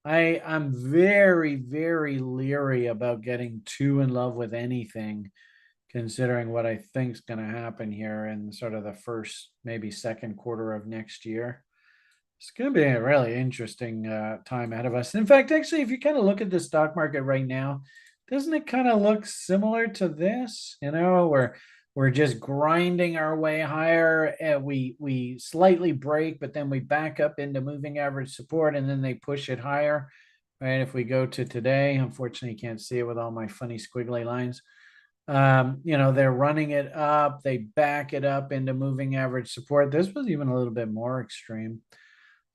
[SPEAKER 1] I'm very, very leery about getting too in love with anything, considering what I think is going to happen here in sort of the first, maybe second quarter of next year. It's going to be a really interesting time ahead of us. In fact, actually, if you kind of look at the stock market right now, doesn't it kind of look similar to this? We're just grinding our way higher. We slightly break, but then we back up into moving average support, and then they push it higher. Right? If we go to today, unfortunately, you can't see it with all my funny squiggly lines. They're running it up. They back it up into moving average support. This was even a little bit more extreme.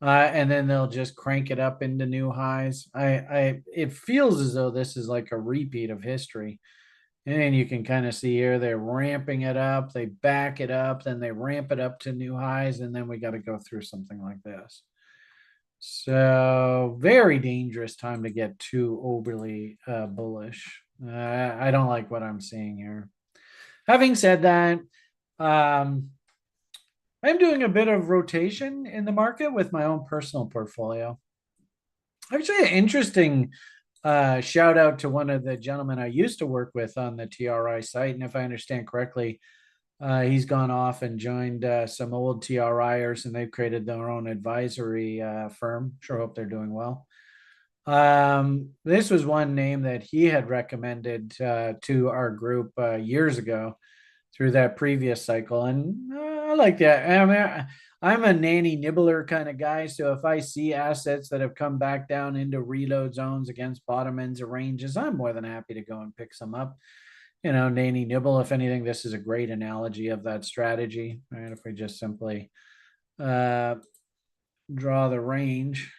[SPEAKER 1] And then they'll just crank it up into new highs. It feels as though this is like a repeat of history. And you can kind of see here, they're ramping it up, they back it up, then they ramp it up to new highs, and then we got to go through something like this. So very dangerous time to get too overly bullish. I don't like what I'm seeing here. Having said that, um, I'm doing a bit of rotation in the market with my own personal portfolio. Actually, an interesting shout out to one of the gentlemen I used to work with on the TRI site. And if I understand correctly, he's gone off and joined some old TRIers, and they've created their own advisory firm. Sure hope they're doing well. This was one name that he had recommended to our group years ago through that previous cycle. And I like that. I mean, I'm a nanny nibbler kind of guy. So if I see assets that have come back down into reload zones against bottom ends of ranges, I'm more than happy to go and pick some up. You know, nanny nibble. If anything, this is a great analogy of that strategy. Right? If we just simply draw the range,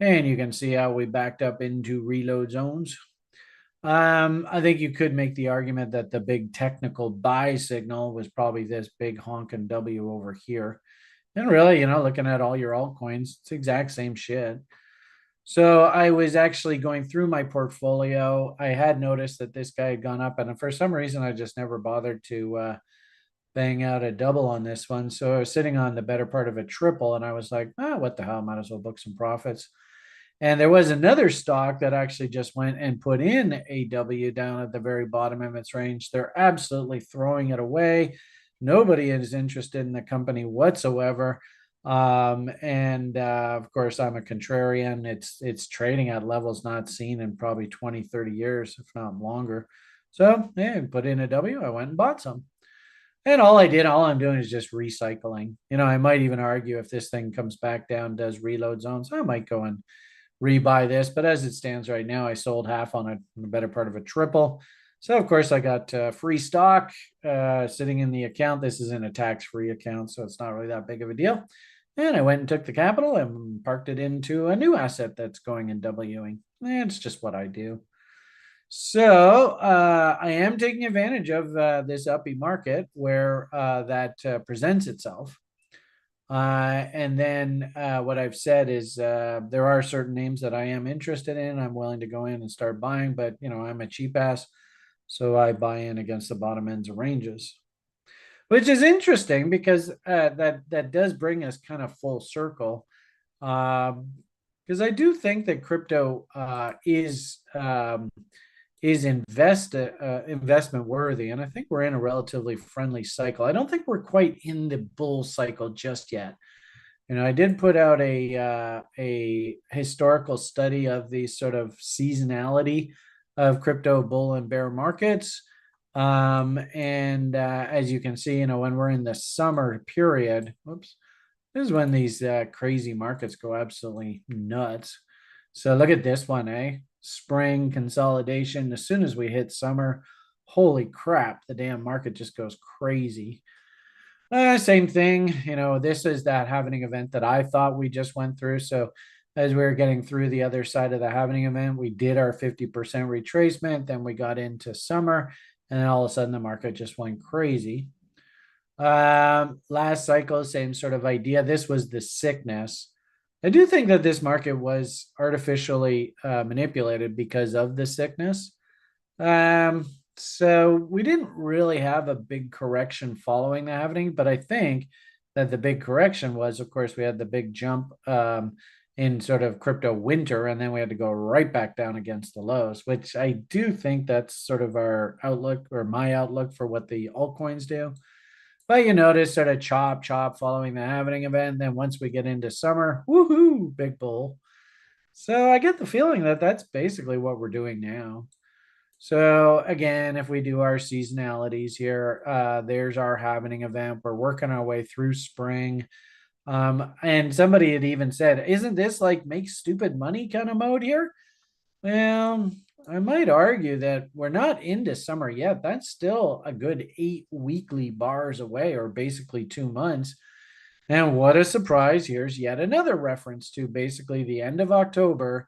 [SPEAKER 1] and you can see how we backed up into reload zones. I think you could make the argument that the big technical buy signal was probably this big honking W over here. And really, looking at all your altcoins, it's the exact same shit. So I was actually going through my portfolio. I had noticed that this guy had gone up, and for some reason, I just never bothered to bang out a double on this one. So I was sitting on the better part of a triple, and I was like, what the hell? Might as well book some profits. And there was another stock that actually just went and put in a W down at the very bottom of its range. They're absolutely throwing it away. Nobody is interested in the company whatsoever. And of course, I'm a contrarian. It's trading at levels not seen in probably 20, 30 years, if not longer. So yeah, put in a W. I went and bought some. And all I'm doing is just recycling. I might even argue if this thing comes back down, does reload zones, I might go and rebuy this. But as it stands right now, I sold half on the better part of a triple. So of course I got free stock sitting in the account. This isn't a tax-free account, so it's not really that big of a deal. And I went and took the capital and parked it into a new asset that's going in Wing. And it's just what I do. So I am taking advantage of this uppy market where that presents itself. And then what I've said is there are certain names that I am interested in. I'm willing to go in and start buying, but I'm a cheap ass, so I buy in against the bottom ends of ranges, which is interesting because that does bring us kind of full circle. Because I do think that crypto is investment worthy, and I think we're in a relatively friendly cycle. I don't think we're quite in the bull cycle just yet. I did put out a historical study of the sort of seasonality of crypto bull and bear markets. And as you can see, when we're in the summer period, this is when these crazy markets go absolutely nuts. So look at this one, spring consolidation. As soon as we hit summer, holy crap, the damn market just goes crazy. Same thing, this is that halvening event that I thought we just went through. So as we were getting through the other side of the halvening event, we did our 50% retracement. Then we got into summer, and then all of a sudden the market just went crazy. Last cycle, same sort of idea. This was the sickness. I do think that this market was artificially manipulated because of the sickness. So we didn't really have a big correction following the halving, but I think that the big correction was, of course, we had the big jump in sort of crypto winter, and then we had to go right back down against the lows, which I do think that's sort of our outlook, or my outlook, for what the altcoins do. But you notice sort of chop following the halving event. Then once we get into summer, woohoo, big bull. So I get the feeling that that's basically what we're doing now. So again, if we do our seasonalities here, there's our halving event. We're working our way through spring. And somebody had even said, isn't this like make stupid money kind of mode here? Well, I might argue that we're not into summer yet. That's still a good 8 weekly bars away, or basically 2 months. And what a surprise. Here's yet another reference to basically the end of October,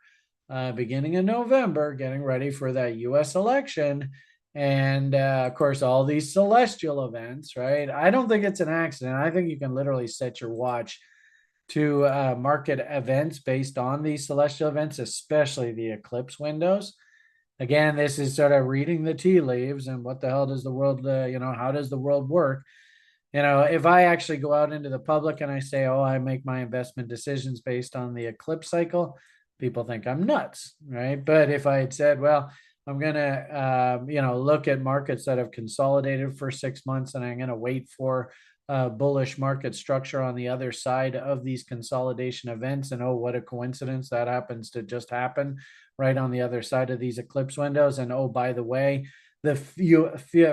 [SPEAKER 1] beginning of November, getting ready for that US election. And of course, all these celestial events, right? I don't think it's an accident. I think you can literally set your watch to market events based on these celestial events, especially the eclipse windows. Again, this is sort of reading the tea leaves and what the hell does the world, how does the world work? If I actually go out into the public and I say, oh, I make my investment decisions based on the eclipse cycle, people think I'm nuts, right? But if I had said, well, I'm going to, look at markets that have consolidated for 6 months and I'm going to wait for bullish market structure on the other side of these consolidation events. And oh, what a coincidence that happens to just happen right on the other side of these eclipse windows. And oh, by the way, the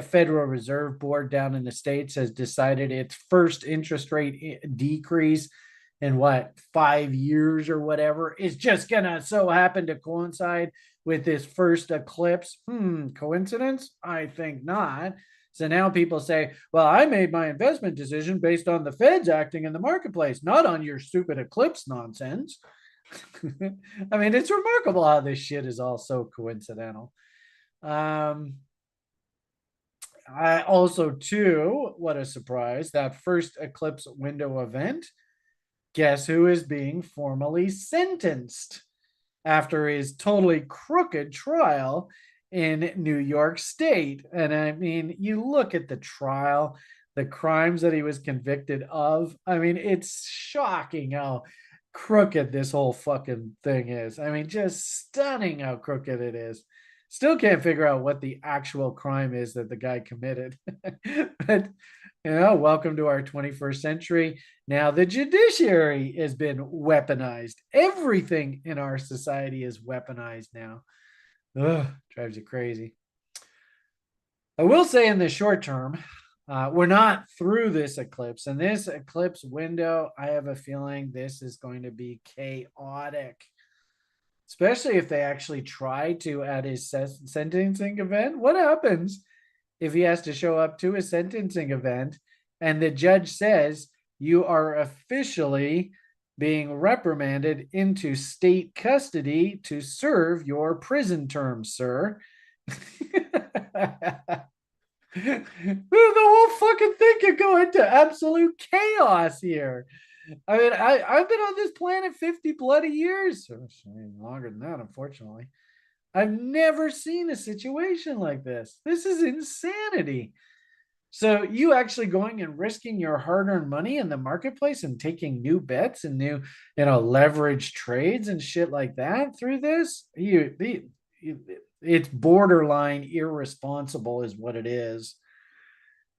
[SPEAKER 1] Federal Reserve Board down in the States has decided its first interest rate decrease in 5 years or whatever is just gonna so happen to coincide with this first eclipse. Coincidence? I think not. So now people say, well, I made my investment decision based on the Feds acting in the marketplace, not on your stupid eclipse nonsense. I mean, it's remarkable how this shit is all so coincidental. I also, too, what a surprise, that first eclipse window event, guess who is being formally sentenced after his totally crooked trial in New York State? And I mean, you look at the trial, the crimes that he was convicted of. I mean, it's shocking how crooked this whole fucking thing is. I mean, just stunning how crooked it is. Still can't figure out what the actual crime is that the guy committed. But, welcome to our 21st century. Now, the judiciary has been weaponized. Everything in our society is weaponized now. Ugh, drives you crazy. I will say in the short term, we're not through this eclipse. And this eclipse window, I have a feeling this is going to be chaotic, especially if they actually try to at his sentencing event. What happens if he has to show up to a sentencing event and the judge says you are officially being reprimanded into state custody to serve your prison term, sir? The whole fucking thing could go into absolute chaos here. I mean, I've been on this planet 50 bloody years. Longer than that, unfortunately. I've never seen a situation like this. This is insanity. So you actually going and risking your hard-earned money in the marketplace and taking new bets and new, leverage trades and shit like that through this? It's borderline irresponsible is what it is.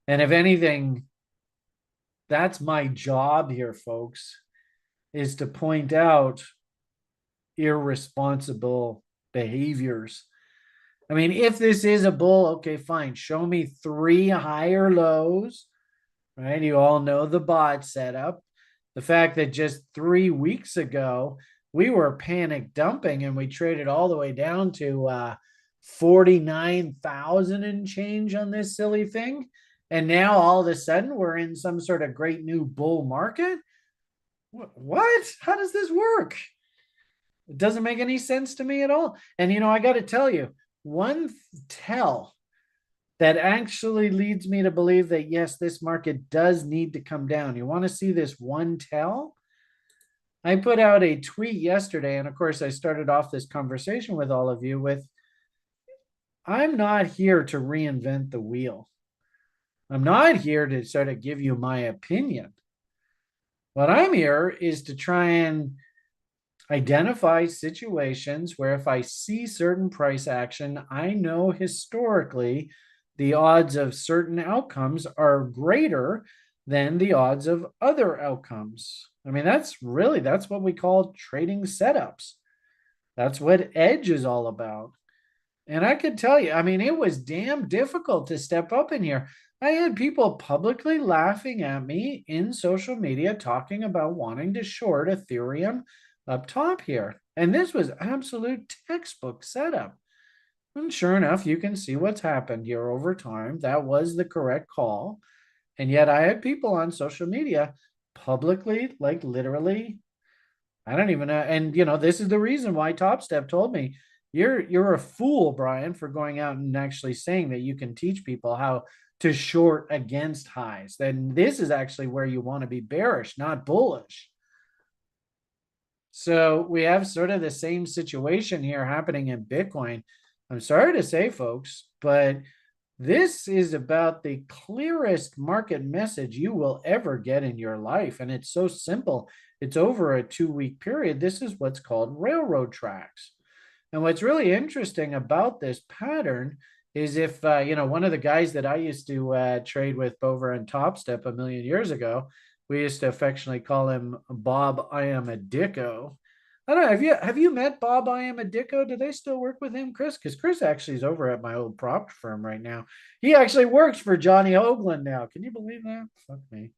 [SPEAKER 1] And if anything, that's my job here, folks, is to point out irresponsible behaviors. I mean, if this is a bull, okay, fine. Show me 3 higher lows, right? You all know the bot setup. The fact that just 3 weeks ago, we were panic dumping and we traded all the way down to 49,000 and change on this silly thing. And now all of a sudden we're in some sort of great new bull market. What? How does this work? It doesn't make any sense to me at all. And, I got to tell you, one tell that actually leads me to believe that, yes, this market does need to come down. You want to see this one tell? I put out a tweet yesterday, and of course, I started off this conversation with all of you with, I'm not here to reinvent the wheel. I'm not here to sort of give you my opinion. What I'm here is to try and identify situations where if I see certain price action, I know historically the odds of certain outcomes are greater than the odds of other outcomes. I mean, that's what we call trading setups. That's what edge is all about. And I could tell you, I mean, it was damn difficult to step up in here. I had people publicly laughing at me in social media talking about wanting to short Ethereum up top here. And this was absolute textbook setup. And sure enough, you can see what's happened here over time. That was the correct call. And yet I had people on social media publicly, like literally, I don't even know. And, this is the reason why Top Step told me, You're a fool, Brian, for going out and actually saying that you can teach people how to short against highs. Then this is actually where you want to be bearish, not bullish. So we have sort of the same situation here happening in Bitcoin. I'm sorry to say, folks, but this is about the clearest market message you will ever get in your life. And it's so simple. It's over a 2-week period. This is what's called railroad tracks. And what's really interesting about this pattern is if, one of the guys that I used to trade with over on Top Step a million years ago, we used to affectionately call him Bob I am a Dicko. I don't know. Have you met Bob I am a Dicko? Do they still work with him, Chris? Because Chris actually is over at my old prop firm right now. He actually works for Johnny Hoagland now. Can you believe that? Fuck me.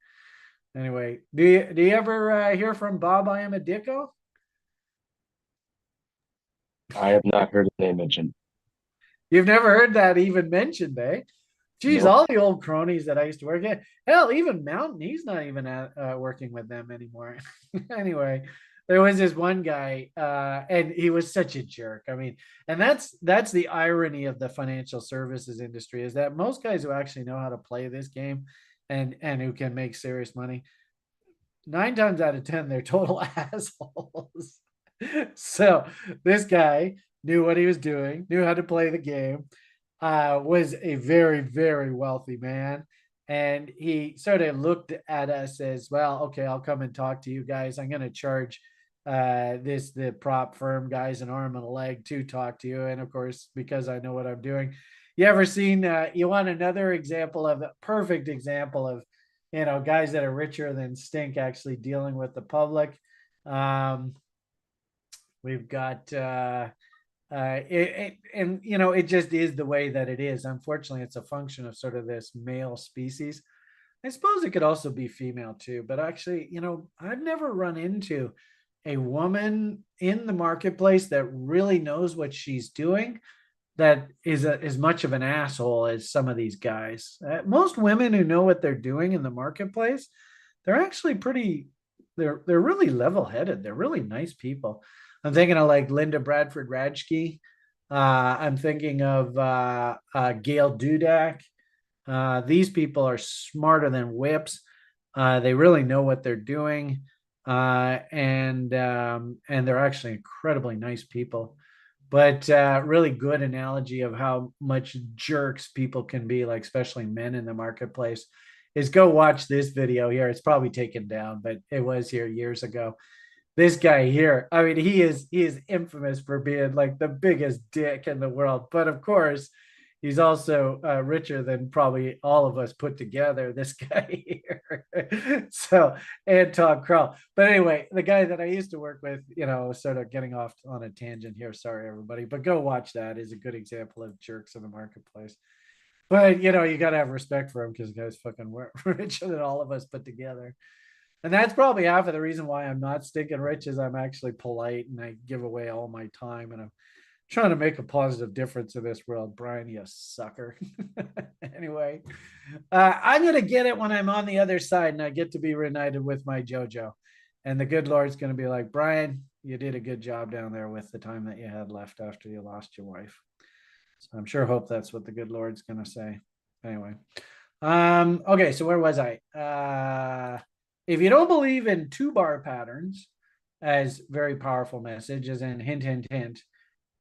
[SPEAKER 1] Anyway, do you ever hear from Bob I am a Dicko?
[SPEAKER 3] I have not heard his name mentioned.
[SPEAKER 1] You've never heard that even mentioned, eh? Geez,
[SPEAKER 3] Nope.
[SPEAKER 1] all the old cronies that I used to work at. Hell, even Mountain, he's not even working with them anymore. Anyway, there was this one guy, and he was such a jerk. I mean, and that's the irony of the financial services industry is that most guys who actually know how to play this game and who can make serious money, 9 times out of 10, they're total assholes. So this guy knew what he was doing, knew how to play the game, was a very, very wealthy man. And he sort of looked at us as well. Okay, I'll come and talk to you guys. I'm going to charge the prop firm guys an arm and a leg to talk to you. And of course, because I know what I'm doing, you ever seen? You want another example of a perfect example of guys that are richer than stink actually dealing with the public. Um, we've got and it just is the way that it is. Unfortunately, it's a function of sort of this male species. I suppose it could also be female too, but actually, I've never run into a woman in the marketplace that really knows what she's doing that is as much of an asshole as some of these guys. Most women who know what they're doing in the marketplace, they're actually pretty. They're really level-headed. They're really nice people. I'm thinking of like Linda Bradford Radke. I'm thinking of Gail Dudak. These people are smarter than whips. They really know what they're doing, and they're actually incredibly nice people. But really good analogy of how much jerks people can be, like especially men in the marketplace, is go watch this video here. It's probably taken down, but it was here years ago. This guy here, I mean, he is infamous for being like the biggest dick in the world. But of course, he's also richer than probably all of us put together. This guy here, so and Tom Krell. But anyway, the guy that I used to work with, sort of getting off on a tangent here. Sorry, everybody, but go watch that. Is a good example of jerks in the marketplace. But you got to have respect for him because the guy's fucking richer than all of us put together. And that's probably half of the reason why I'm not stinking rich is I'm actually polite and I give away all my time and I'm trying to make a positive difference in this world. Brian, you sucker. Anyway, I'm going to get it when I'm on the other side and I get to be reunited with my JoJo. And the good Lord's going to be like, Brian, you did a good job down there with the time that you had left after you lost your wife. So I'm sure hope that's what the good Lord's going to say. Anyway. Okay, so where was I? If you don't believe in 2-bar patterns as very powerful messages and hint, hint, hint,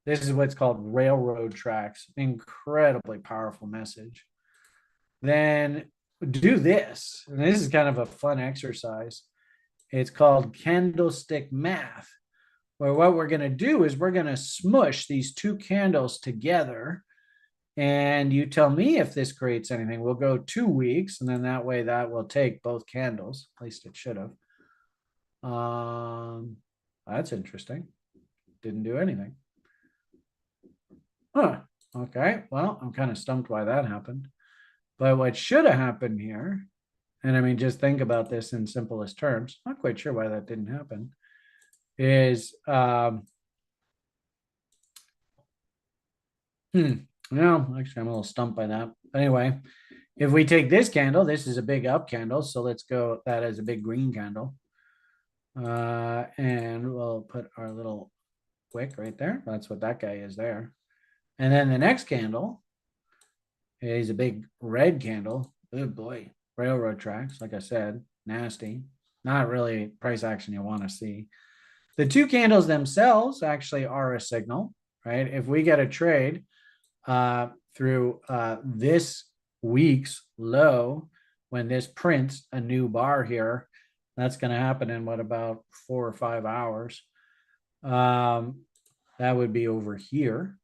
[SPEAKER 1] this is what's called railroad tracks. Incredibly powerful message. Then do this. And this is kind of a fun exercise. It's called candlestick math, where what we're going to do is we're going to smush these two candles together. And you tell me if this creates anything. We'll go 2 weeks, and then that way that will take both candles. At least it should have. That's interesting. Didn't do anything. Huh. Okay. Well, I'm kind of stumped why that happened. But what should have happened here, and I mean, just think about this in simplest terms. Not quite sure why that didn't happen. Is no, actually, I'm a little stumped by that. Anyway, if we take this candle, this is a big up candle. So let's go that as a big green candle. And we'll put our little wick right there. That's what that guy is there. And then the next candle is a big red candle. Good boy. Railroad tracks, like I said, nasty. Not really price action you want to see. The two candles themselves actually are a signal, right? If we get a trade through this week's low, when this prints a new bar here, that's going to happen in what, about 4 or 5 hours. That would be over here.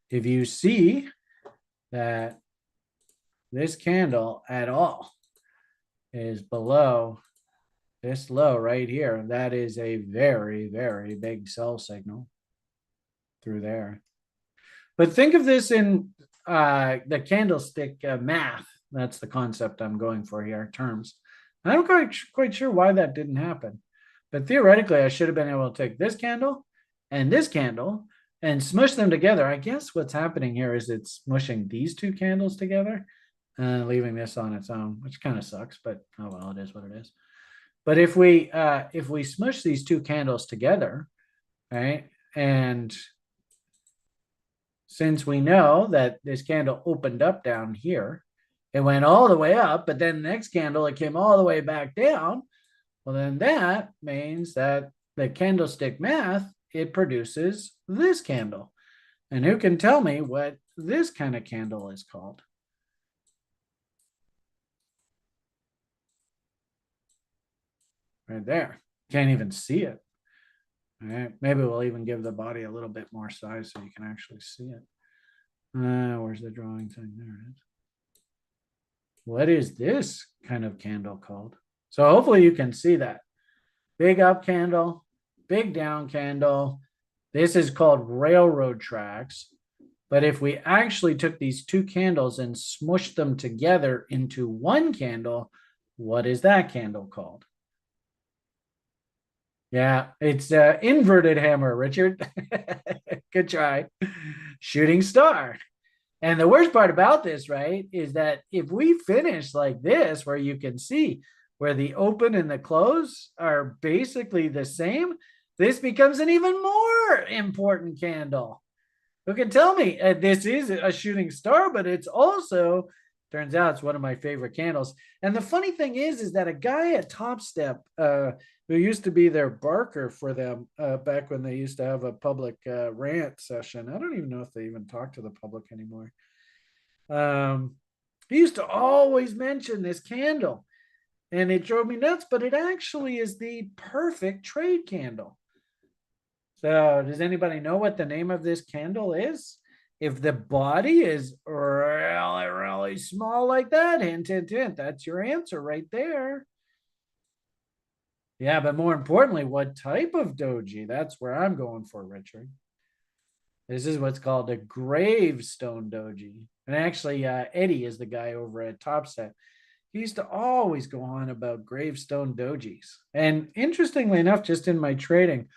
[SPEAKER 1] If you see that this candle at all is below this low right here, that is a very, very big sell signal through there. But think of this in the candlestick math. That's the concept I'm going for here, terms. I'm quite sure why that didn't happen. But theoretically, I should have been able to take this candle and smush them together. I guess what's happening here is it's smushing these two candles together and leaving this on its own, which kind of sucks, but oh well, it is what it is. But if we smush these two candles together, right, and since we know that this candle opened up down here, it went all the way up, but then the next candle, it came all the way back down. Well, then that means that the candlestick math, it produces this candle. And who can tell me what this kind of candle is called? Right there. Can't even see it. All right. Maybe we'll even give the body a little bit more size so you can actually see it. Where's the drawing thing? There it is. What is this kind of candle called? So hopefully you can see that. Big up candle, big down candle. This is called railroad tracks. But if we actually took these two candles and smushed them together into one candle, what is that candle called? Yeah, it's inverted hammer, Richard. Good try. Shooting star. And the worst part about this, right, is that if we finish like this, where you can see where the open and the close are basically the same, this becomes an even more important candle. Who can tell me this is a shooting star, but it's also, turns out it's one of my favorite candles. And the funny thing is that a guy at Top Step, who used to be their barker for them back when they used to have a public rant session. I don't even know if they even talk to the public anymore. He used to always mention this candle, and it drove me nuts, but it actually is the perfect trade candle. So does anybody know what the name of this candle is? If the body is really, really small like that, hint, hint, hint, that's your answer right there. Yeah, but more importantly, what type of doji? That's where I'm going for, Richard. This is what's called a gravestone doji. And actually, Eddie is the guy over at Topset. He used to always go on about gravestone dojis. And interestingly enough, just in my trading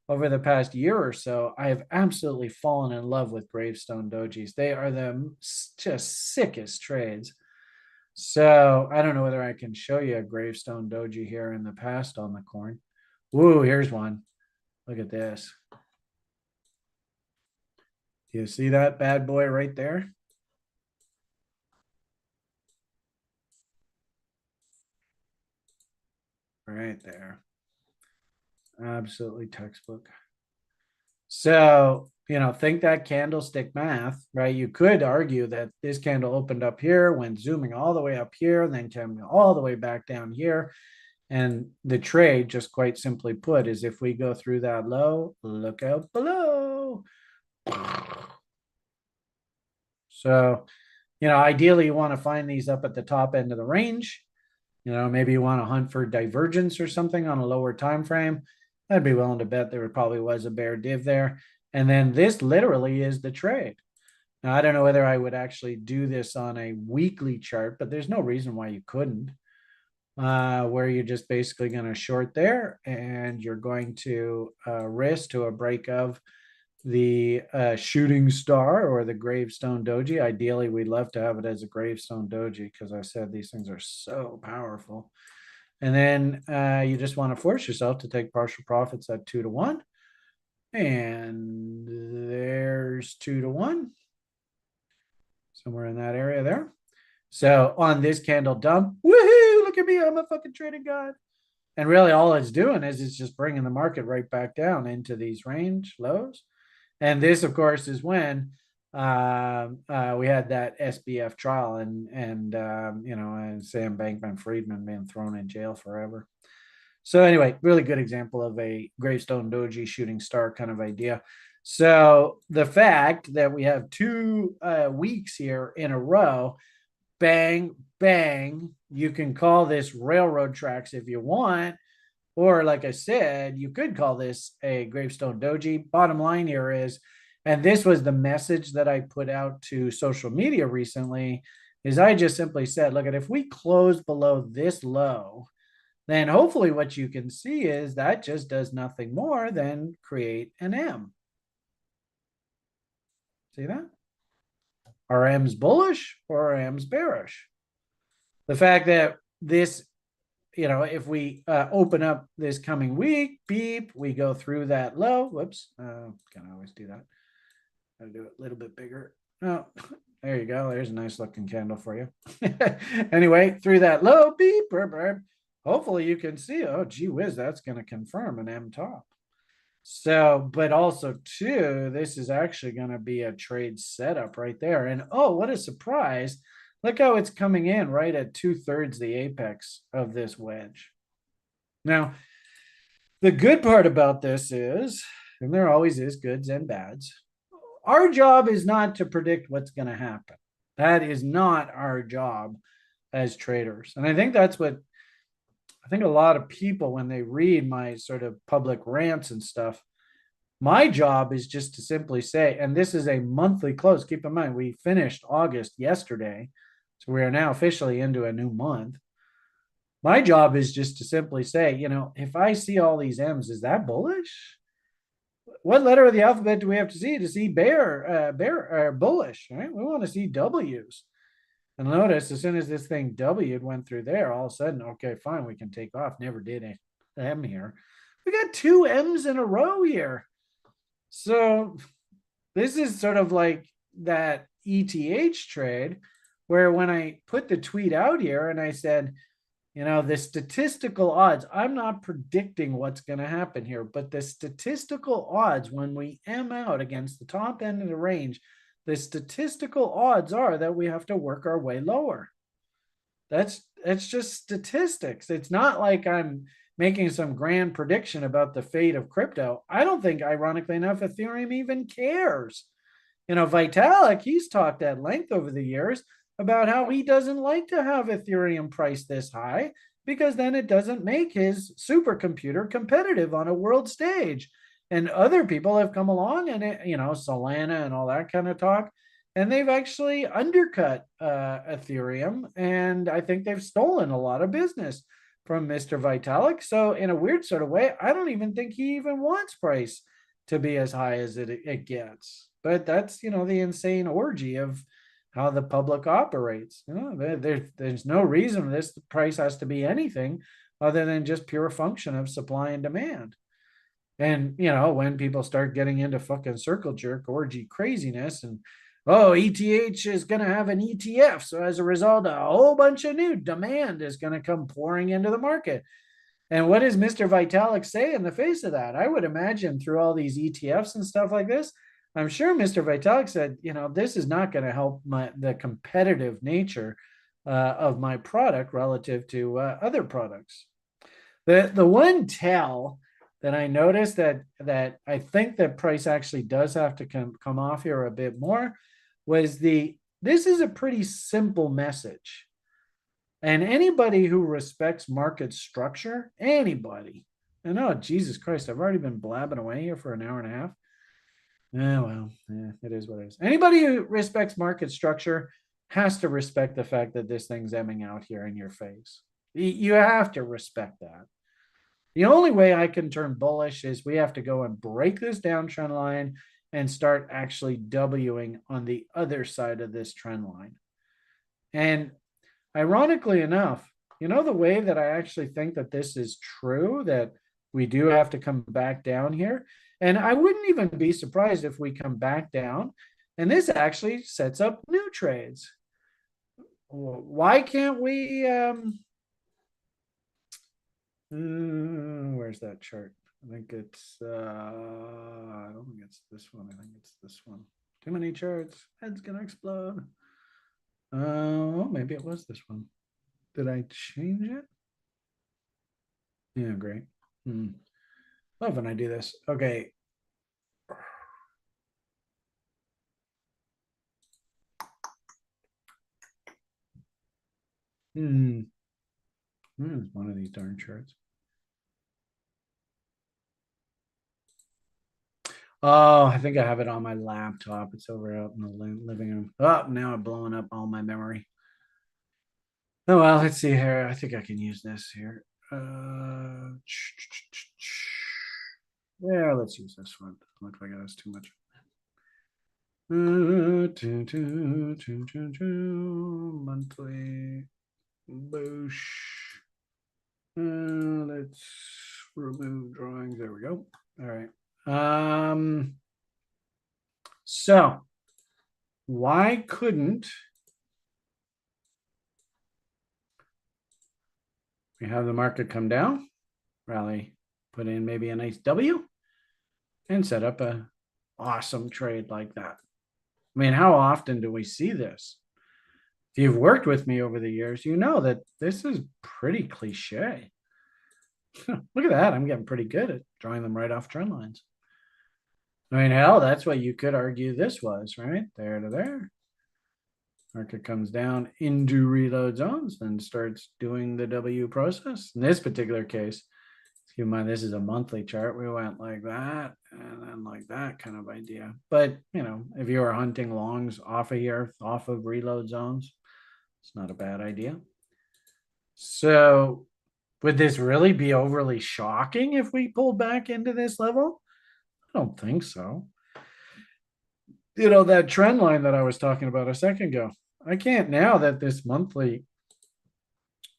[SPEAKER 1] over the past year or so, I have absolutely fallen in love with gravestone dojis. They are the just sickest trades. So I don't know whether I can show you a gravestone doji here in the past on the corn. Woo, here's one. Look at this. Do you see that bad boy right there? Right there. Absolutely textbook. So, think that candlestick math, right? You could argue that this candle opened up here, went zooming all the way up here, and then came all the way back down here. And the trade, just quite simply put, is if we go through that low, look out below. So, ideally you want to find these up at the top end of the range. Maybe you want to hunt for divergence or something on a lower time frame. I'd be willing to bet there probably was a bear div there. And then this literally is the trade. Now, I don't know whether I would actually do this on a weekly chart, but there's no reason why you couldn't. Where you're just basically going to short there and you're going to risk to a break of the shooting star or the gravestone doji. Ideally, we'd love to have it as a gravestone doji because I said these things are so powerful. And then you just want to force yourself to take partial profits at 2 to 1. And there's 2-1. Somewhere in that area there. So on this candle dump, woohoo, look at me, I'm a fucking trading god. And really all it's doing is it's just bringing the market right back down into these range lows. And this, of course, is when we had that SBF trial and and Sam Bankman-Friedman being thrown in jail forever. So anyway, really good example of a gravestone doji shooting star kind of idea. So the fact that we have 2 weeks here in a row, bang, bang, you can call this railroad tracks if you want. Or like I said, you could call this a gravestone doji. Bottom line here is, and this was the message that I put out to social media recently, is I just simply said, look, if we close below this low, then hopefully what you can see is that just does nothing more than create an M. See that? Are M's bullish or are M's bearish? The fact that this, if we open up this coming week, beep, we go through that low. Whoops, can always do that. Gotta do it a little bit bigger. Oh, there you go. There's a nice looking candle for you. Anyway, through that low, beep, burp, burp. Hopefully you can see, oh, gee whiz, that's going to confirm an M top. So, but also too, this is actually going to be a trade setup right there. And oh, what a surprise. Look how it's coming in right at 2/3 the apex of this wedge. Now, the good part about this is, and there always is goods and bads, our job is not to predict what's going to happen. That is not our job as traders. And I think that's what I think a lot of people, when they read my sort of public rants and stuff, my job is just to simply say, and this is a monthly close. Keep in mind, we finished August yesterday. So we are now officially into a new month. My job is just to simply say, if I see all these M's, is that bullish? What letter of the alphabet do we have to see bear, bullish? Right? We want to see W's. And notice, as soon as this thing W went through there, all of a sudden, okay, fine, we can take off. Never did an M here. We got 2 M's in a row here. So this is sort of like that ETH trade where when I put the tweet out here and I said, the statistical odds, I'm not predicting what's going to happen here, but the statistical odds when we M out against the top end of the range, the statistical odds are that we have to work our way lower. That's just statistics. It's not like I'm making some grand prediction about the fate of crypto. I don't think, ironically enough, Ethereum even cares. Vitalik, he's talked at length over the years about how he doesn't like to have Ethereum priced this high because then it doesn't make his supercomputer competitive on a world stage. And other people have come along and, Solana and all that kind of talk, and they've actually undercut Ethereum. And I think they've stolen a lot of business from Mr. Vitalik. So in a weird sort of way, I don't even think he even wants price to be as high as it gets. But that's, the insane orgy of how the public operates. There's no reason this price has to be anything other than just pure function of supply and demand. And, when people start getting into fucking circle jerk orgy craziness and, ETH is going to have an ETF. So as a result, a whole bunch of new demand is going to come pouring into the market. And what does Mr. Vitalik say in the face of that? I would imagine through all these ETFs and stuff like this, I'm sure Mr. Vitalik said, this is not going to help the competitive nature of my product relative to other products. The one tell that I noticed that I think that price actually does have to come off here a bit more was this is a pretty simple message. And anybody who respects market structure, anybody, and oh, Jesus Christ, I've already been blabbing away here for an hour and a half. It is what it is. Anybody who respects market structure has to respect the fact that this thing's emming out here in your face. You have to respect that. The only way I can turn bullish is we have to go and break this downtrend line and start actually Wing on the other side of this trend line. And ironically enough, the way that I actually think that this is true, that we do have to come back down here, And I wouldn't even be surprised if we come back down and this actually sets up new trades. Why can't we, where's that chart? I think it's, I don't think it's this one. I think it's this one. Too many charts. Head's gonna explode. Oh, maybe it was this one. Did I change it? Yeah, great. Love when I do this. Okay. One of these darn charts. Oh, I think I have it on my laptop. It's over out in the living room. Oh, now I'm blowing up all my memory. Oh, well, let's see here. I think I can use this here. Yeah, let's use this one. Looks like it has too much. Monthly. Boosh. Let's remove drawings. There we go. All right. So why couldn't we have the market come down, rally, put in maybe a nice W, and set up a awesome trade like that? I mean, how often do we see this? If you've worked with me over the years, you know that this is pretty cliche. Look at that. I'm getting pretty good at drawing them right off trend lines. I mean, hell, that's what you could argue this was, right? There to there. Market comes down into reload zones, then starts doing the W process. In this particular case, keep in mind, this is a monthly chart. We went like that and then like that kind of idea. But, you know, if you are hunting longs off of here, off of reload zones, it's not a bad idea. So would this really be overly shocking if we pulled back into this level? I don't think so. You know, that trend line that I was talking about a second ago, I can't, now that this monthly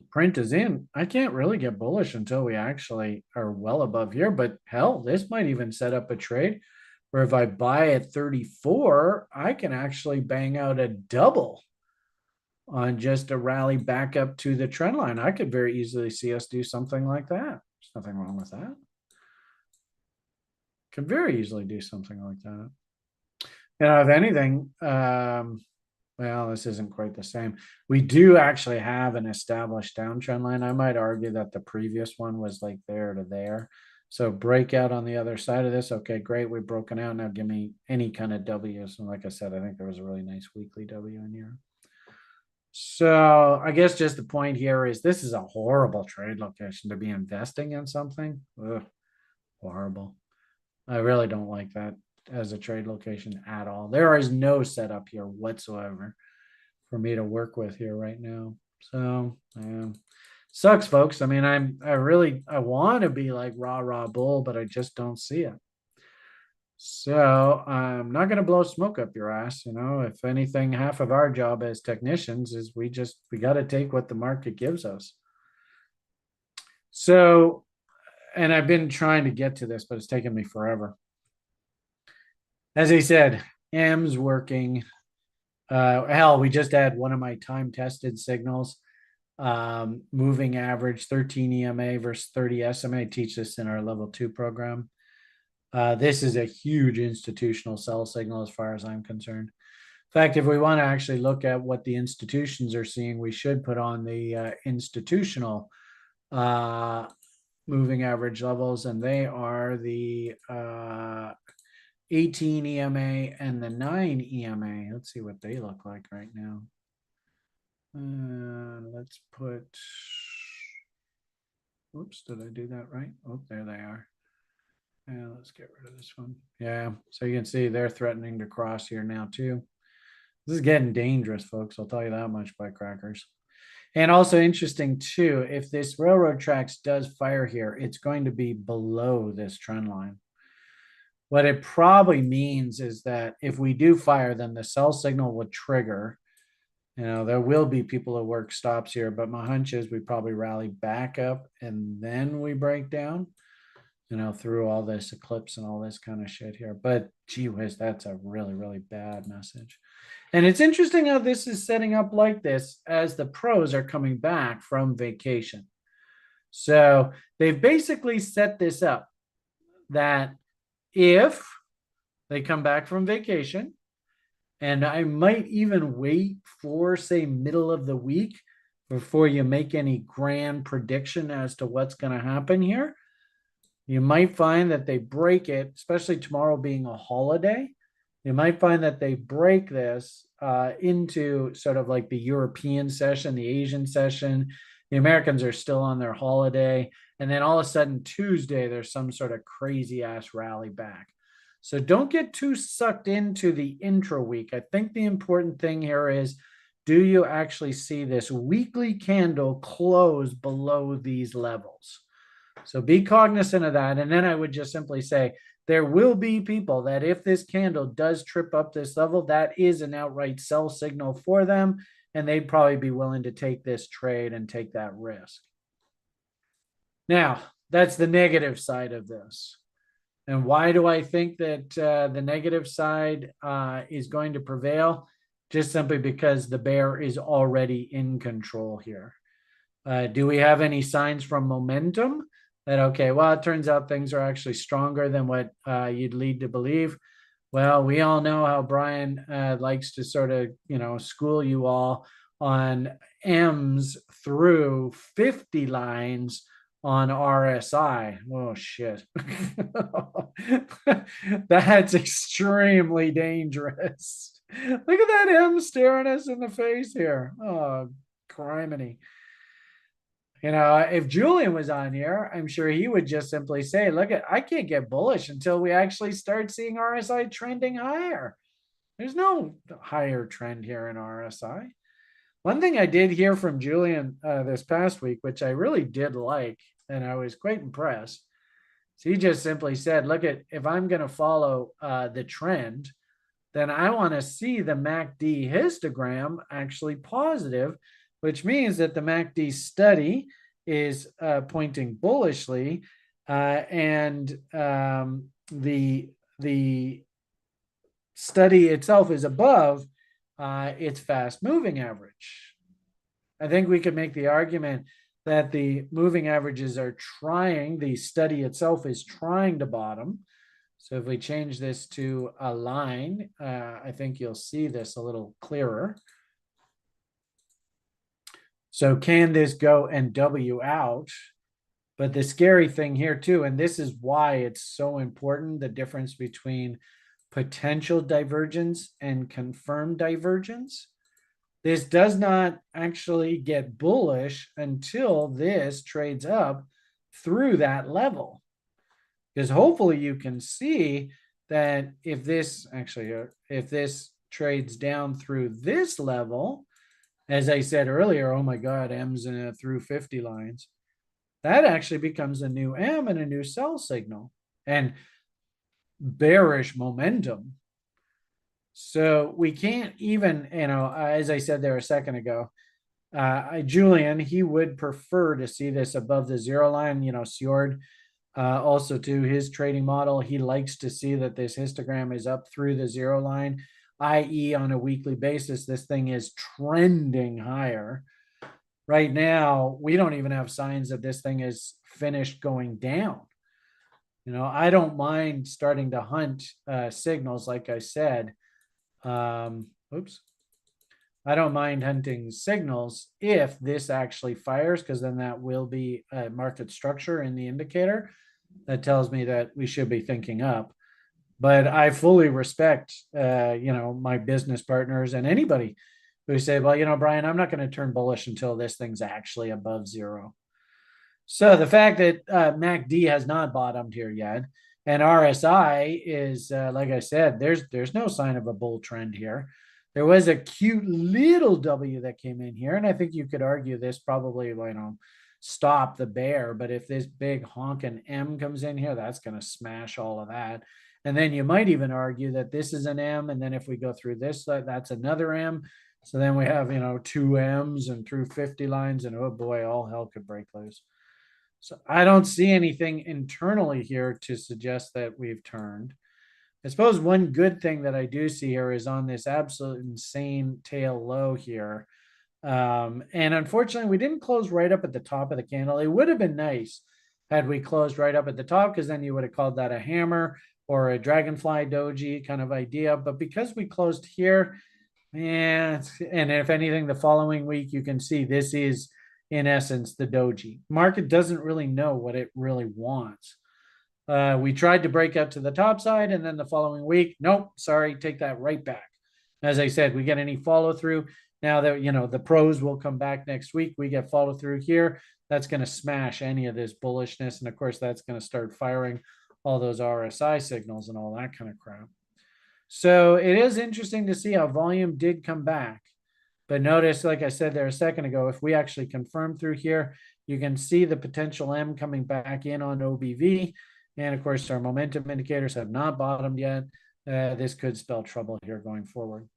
[SPEAKER 1] print is in, I can't really get bullish until we actually are well above here. But hell, this might even set up a trade where if I buy at 34, I can actually bang out a double on just a rally back up to the trend line. I could very easily see us do something like that. There's nothing wrong with that. Could very easily do something like that. You know, if anything, well, this isn't quite the same. We do actually have an established downtrend line. I might argue that the previous one was like there to there. So breakout on the other side of this. Okay, great. We've broken out. Now give me any kind of W's. And like I said, I think there was a really nice weekly W in here. So I guess just the point here is this is a horrible trade location to be investing in something. Ugh, horrible. I really don't like that as a trade location at all. There is no setup here whatsoever for me to work with here right now. So yeah, sucks, folks. I mean, I want to be like rah bull, but I just don't see it. So I'm not going to blow smoke up your ass. You know, if anything, half of our job as technicians is we got to take what the market gives us. So, and I've been trying to get to this, but it's taken me forever. As I said, M's working. Hell, we just had one of my time tested signals. Moving average 13 EMA versus 30 SMA. I teach this in our level 2 program. This is a huge institutional sell signal as far as I'm concerned. In fact, if we want to actually look at what the institutions are seeing, we should put on the institutional moving average levels, and they are the 18 EMA and the 9 EMA. Let's see what they look like right now. Let's put, whoops, did I do that right? Oh, there they are. And let's get rid of this one. Yeah, so you can see they're threatening to cross here now too. This is getting dangerous, folks. I'll tell you that much by crackers. And also interesting too, if this railroad tracks does fire here, it's going to be below this trend line. What it probably means is that if we do fire, then the sell signal would trigger. You know, there will be people who work stops here, but my hunch is we probably rally back up and then we break down. through all this eclipse and all this kind of shit here. But gee whiz, that's a really, really bad message. And it's interesting how this is setting up like this as the pros are coming back from vacation. So they've basically set this up that if they come back from vacation, and I might even wait for, say, middle of the week before you make any grand prediction as to what's going to happen here. You might find that they break it, especially tomorrow being a holiday. You might find that they break this into sort of like the European session, the Asian session. The Americans are still on their holiday. And then all of a sudden, Tuesday, there's some sort of crazy ass rally back. So don't get too sucked into the intra week. I think the important thing here is, do you actually see this weekly candle close below these levels? So be cognizant of that. And then I would just simply say, there will be people that if this candle does trip up this level, that is an outright sell signal for them. And they'd probably be willing to take this trade and take that risk. Now, that's the negative side of this. And why do I think that the negative side is going to prevail? Just simply because the bear is already in control here. Do we have any signs from momentum? That, okay, well, it turns out things are actually stronger than what you'd lead to believe. Well, we all know how Brian likes to sort of, school you all on M's through 50 lines on RSI. Oh, shit. That's extremely dangerous. Look at that M staring us in the face here. Oh, criminy. If Julian was on here, I'm sure he would just simply say, look, I can't get bullish until we actually start seeing RSI trending higher. There's no higher trend here in RSI. One thing I did hear from Julian this past week, which I really did like, and I was quite impressed. So he just simply said, look, if I'm going to follow the trend, then I want to see the MACD histogram actually positive, which means that the MACD study is pointing bullishly, and the study itself is above its fast moving average. I think we could make the argument that the moving averages are the study itself is trying to bottom. So if we change this to a line, I think you'll see this a little clearer. So can this go and W out? But the scary thing here too, and this is why it's so important, the difference between potential divergence and confirmed divergence. This does not actually get bullish until this trades up through that level. Because hopefully you can see that if this trades down through this level, as I said earlier, oh my God, M's through 50 lines. That actually becomes a new M and a new sell signal and bearish momentum. So we can't even, as I said there a second ago, Julian, he would prefer to see this above the zero line. Sjord, also to his trading model, he likes to see that this histogram is up through the zero line, i.e. on a weekly basis, this thing is trending higher. Right now, we don't even have signs that this thing is finished going down. I don't mind starting to hunt signals, like I said. I don't mind hunting signals if this actually fires, because then that will be a market structure in the indicator that tells me that we should be thinking up. But I fully respect, my business partners and anybody who say, well, Brian, I'm not going to turn bullish until this thing's actually above zero. So the fact that MACD has not bottomed here yet, and RSI is, like I said, there's no sign of a bull trend here. There was a cute little W that came in here, and I think you could argue this probably, stop the bear. But if this big honking M comes in here, that's going to smash all of that. And then you might even argue that this is an M, and then if we go through this, that's another M. So then we have, two M's and through 50 lines, and oh boy, all hell could break loose. So I don't see anything internally here to suggest that we've turned. I suppose one good thing that I do see here is on this absolute insane tail low here. And unfortunately, we didn't close right up at the top of the candle. It would have been nice had we closed right up at the top, because then you would have called that a hammer or a dragonfly doji kind of idea. But because we closed here, and if anything, the following week, you can see this is in essence the doji. Market doesn't really know what it really wants. We tried to break up to the top side, and then the following week, nope, sorry, take that right back. As I said, we get any follow through. Now that, the pros will come back next week, we get follow through here. That's going to smash any of this bullishness. And of course, that's going to start firing all those RSI signals and all that kind of crap. So it is interesting to see how volume did come back. But notice, like I said there a second ago, if we actually confirm through here, you can see the potential M coming back in on OBV. And of course, our momentum indicators have not bottomed yet. This could spell trouble here going forward.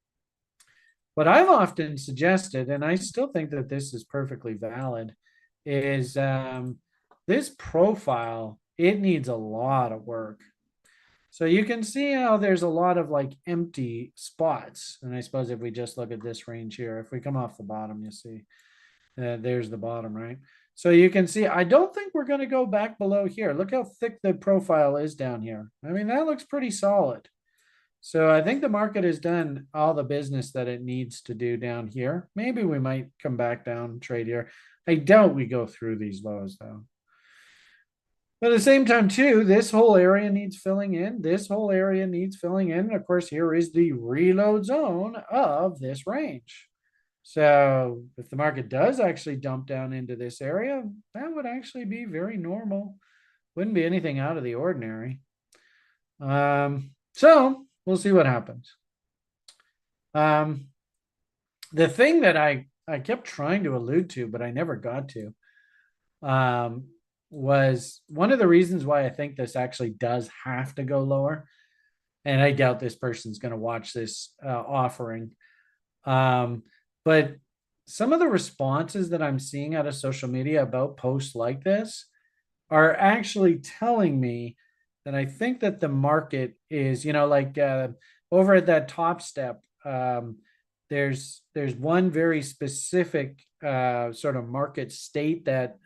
[SPEAKER 1] What I've often suggested, and I still think that this is perfectly valid, is this profile, it needs a lot of work. So you can see how there's a lot of like empty spots. And I suppose if we just look at this range here, if we come off the bottom, you see there's the bottom, right? So you can see, I don't think we're going to go back below here. Look how thick the profile is down here. I mean, that looks pretty solid. So I think the market has done all the business that it needs to do down here. Maybe we might come back down, trade here. I doubt we go through these lows though. But at the same time too, this whole area needs filling in. This whole area needs filling in. And of course, here is the reload zone of this range. So if the market does actually dump down into this area, that would actually be very normal. Wouldn't be anything out of the ordinary. So we'll see what happens. The thing that I kept trying to allude to, but I never got to, was one of the reasons why I think this actually does have to go lower. And I doubt this person's going to watch this offering. But some of the responses that I'm seeing out of social media about posts like this are actually telling me that I think that the market is, like over at that top step, there's one very specific sort of market state that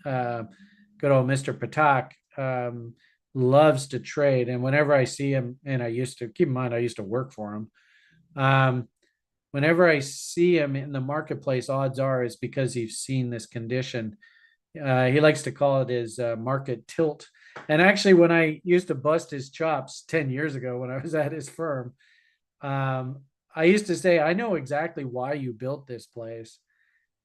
[SPEAKER 1] good old Mr. Patak loves to trade. And whenever I see him, and I used to, keep in mind, I used to work for him. Whenever I see him in the marketplace, odds are it's because he's seen this condition. He likes to call it his market tilt. And actually, when I used to bust his chops 10 years ago when I was at his firm, I used to say, I know exactly why you built this place.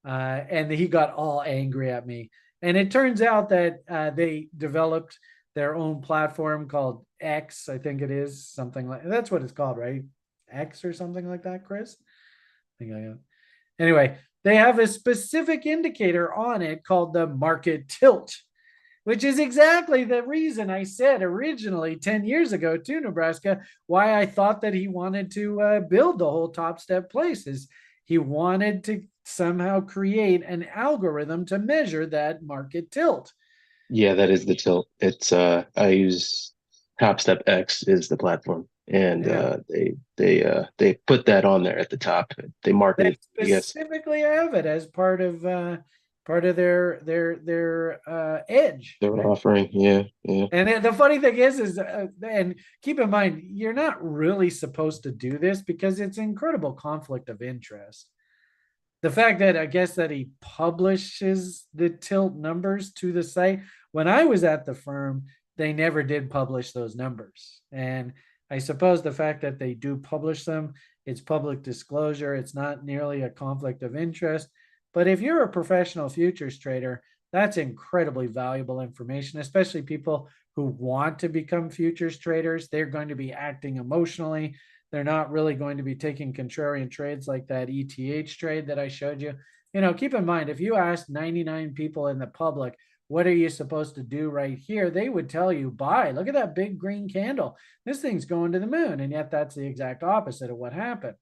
[SPEAKER 1] And he got all angry at me. And it turns out that they developed their own platform called X, I think it is, something like that's what it's called, right? X or something like that, Chris? I think I am. Anyway, they have a specific indicator on it called the market tilt, which is exactly the reason I said originally 10 years ago to Nebraska why I thought that he wanted to build the whole top step place. Is he wanted to somehow create an algorithm to measure that market tilt.
[SPEAKER 3] Yeah, that is the tilt. It's I use Top Step X is the platform, and they put that on there at the top. They market it.
[SPEAKER 1] They specifically have it as part of their edge.
[SPEAKER 3] They're offering, yeah.
[SPEAKER 1] And the funny thing is, and keep in mind, you're not really supposed to do this because it's incredible conflict of interest. The fact that I guess that he publishes the tilt numbers to the site. When I was at the firm, they never did publish those numbers. And I suppose the fact that they do publish them, it's public disclosure. It's not nearly a conflict of interest. But if you're a professional futures trader, that's incredibly valuable information, especially people who want to become futures traders. They're going to be acting emotionally. They're not really going to be taking contrarian trades like that ETH trade that I showed you. Keep in mind, if you asked 99 people in the public, what are you supposed to do right here? They would tell you, buy. Look at that big green candle. This thing's going to the moon. And yet that's the exact opposite of what happened.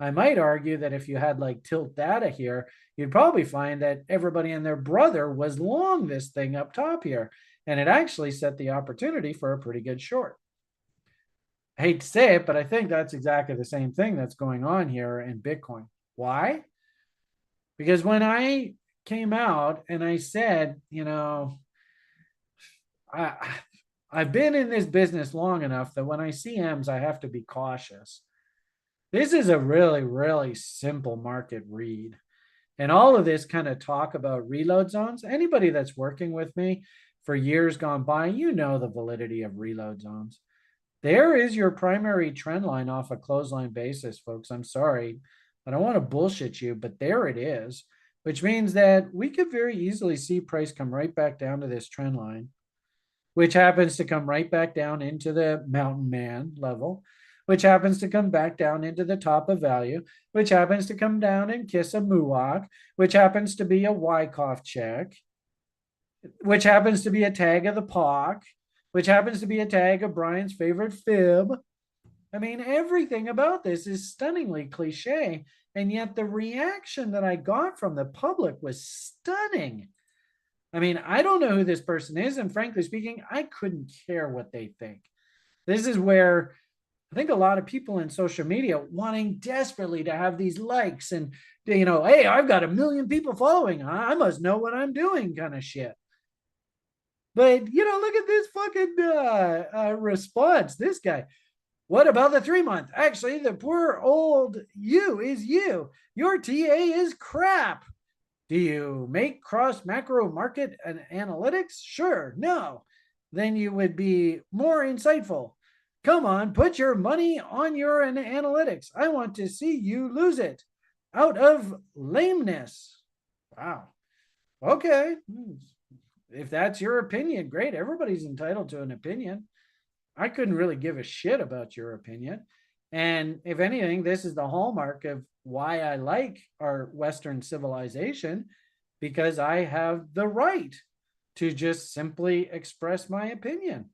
[SPEAKER 1] I might argue that if you had like tilt data here, you'd probably find that everybody and their brother was long this thing up top here. And it actually set the opportunity for a pretty good short. I hate to say it, but I think that's exactly the same thing that's going on here in Bitcoin. Why? Because when I came out and I said, I've been in this business long enough that when I see M's, I have to be cautious. This is a really, really simple market read. And all of this kind of talk about reload zones, anybody that's working with me for years gone by, the validity of reload zones. There is your primary trend line off a clothesline basis, folks. I'm sorry. I don't want to bullshit you, but there it is, which means that we could very easily see price come right back down to this trend line, which happens to come right back down into the mountain man level, which happens to come back down into the top of value, which happens to come down and kiss a muak, which happens to be a Wyckoff check, which happens to be a tag of the POC, which happens to be a tag of Brian's favorite fib. I mean, everything about this is stunningly cliche, and yet the reaction that I got from the public was stunning. I mean, I don't know who this person is, and frankly speaking, I couldn't care what they think. This is where I think a lot of people in social media wanting desperately to have these likes and, hey, I've got 1 million people following. I must know what I'm doing kind of shit. But, look at this fucking response. This guy, what about the 3-month? Actually, the poor old you is you. Your TA is crap. Do you make cross macro market and analytics? Sure. No. Then you would be more insightful. Come on, put your money on your analytics. I want to see you lose it out of lameness. Wow. Okay. If that's your opinion, great. Everybody's entitled to an opinion. I couldn't really give a shit about your opinion. And if anything, this is the hallmark of why I like our Western civilization, because I have the right to just simply express my opinion.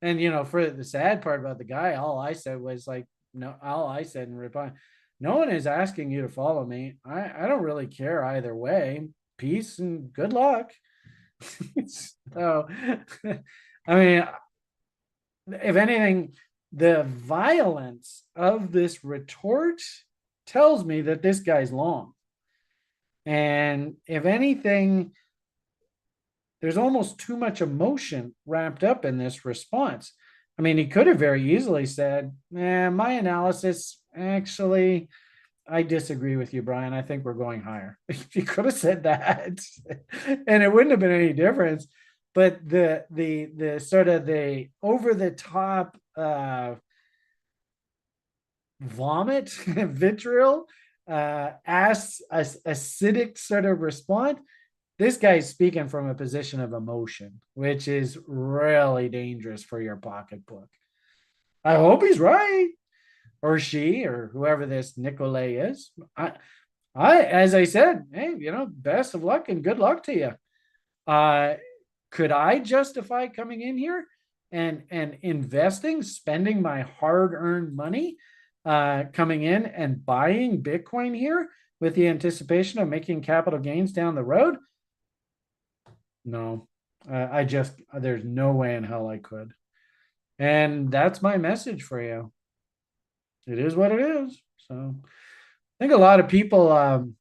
[SPEAKER 1] And, for the sad part about the guy, all I said was like, no, all I said in reply, no one is asking you to follow me. I don't really care either way. Peace and good luck. So, I mean, if anything, the violence of this retort tells me that this guy's long. And if anything, there's almost too much emotion wrapped up in this response. I mean, he could have very easily said, my analysis, actually, I disagree with you, Brian. I think we're going higher. He could have said that, and it wouldn't have been any difference. But the sort of the over the top vomit, vitriol, acidic sort of response. This guy's speaking from a position of emotion, which is really dangerous for your pocketbook. I hope he's right, or she, or whoever this Nicolay is. I, as I said, hey, best of luck and good luck to you. Could I justify coming in here and investing, spending my hard-earned money, coming in and buying Bitcoin here with the anticipation of making capital gains down the road? No, there's no way in hell I could. And that's my message for you. It is what it is. So I think a lot of people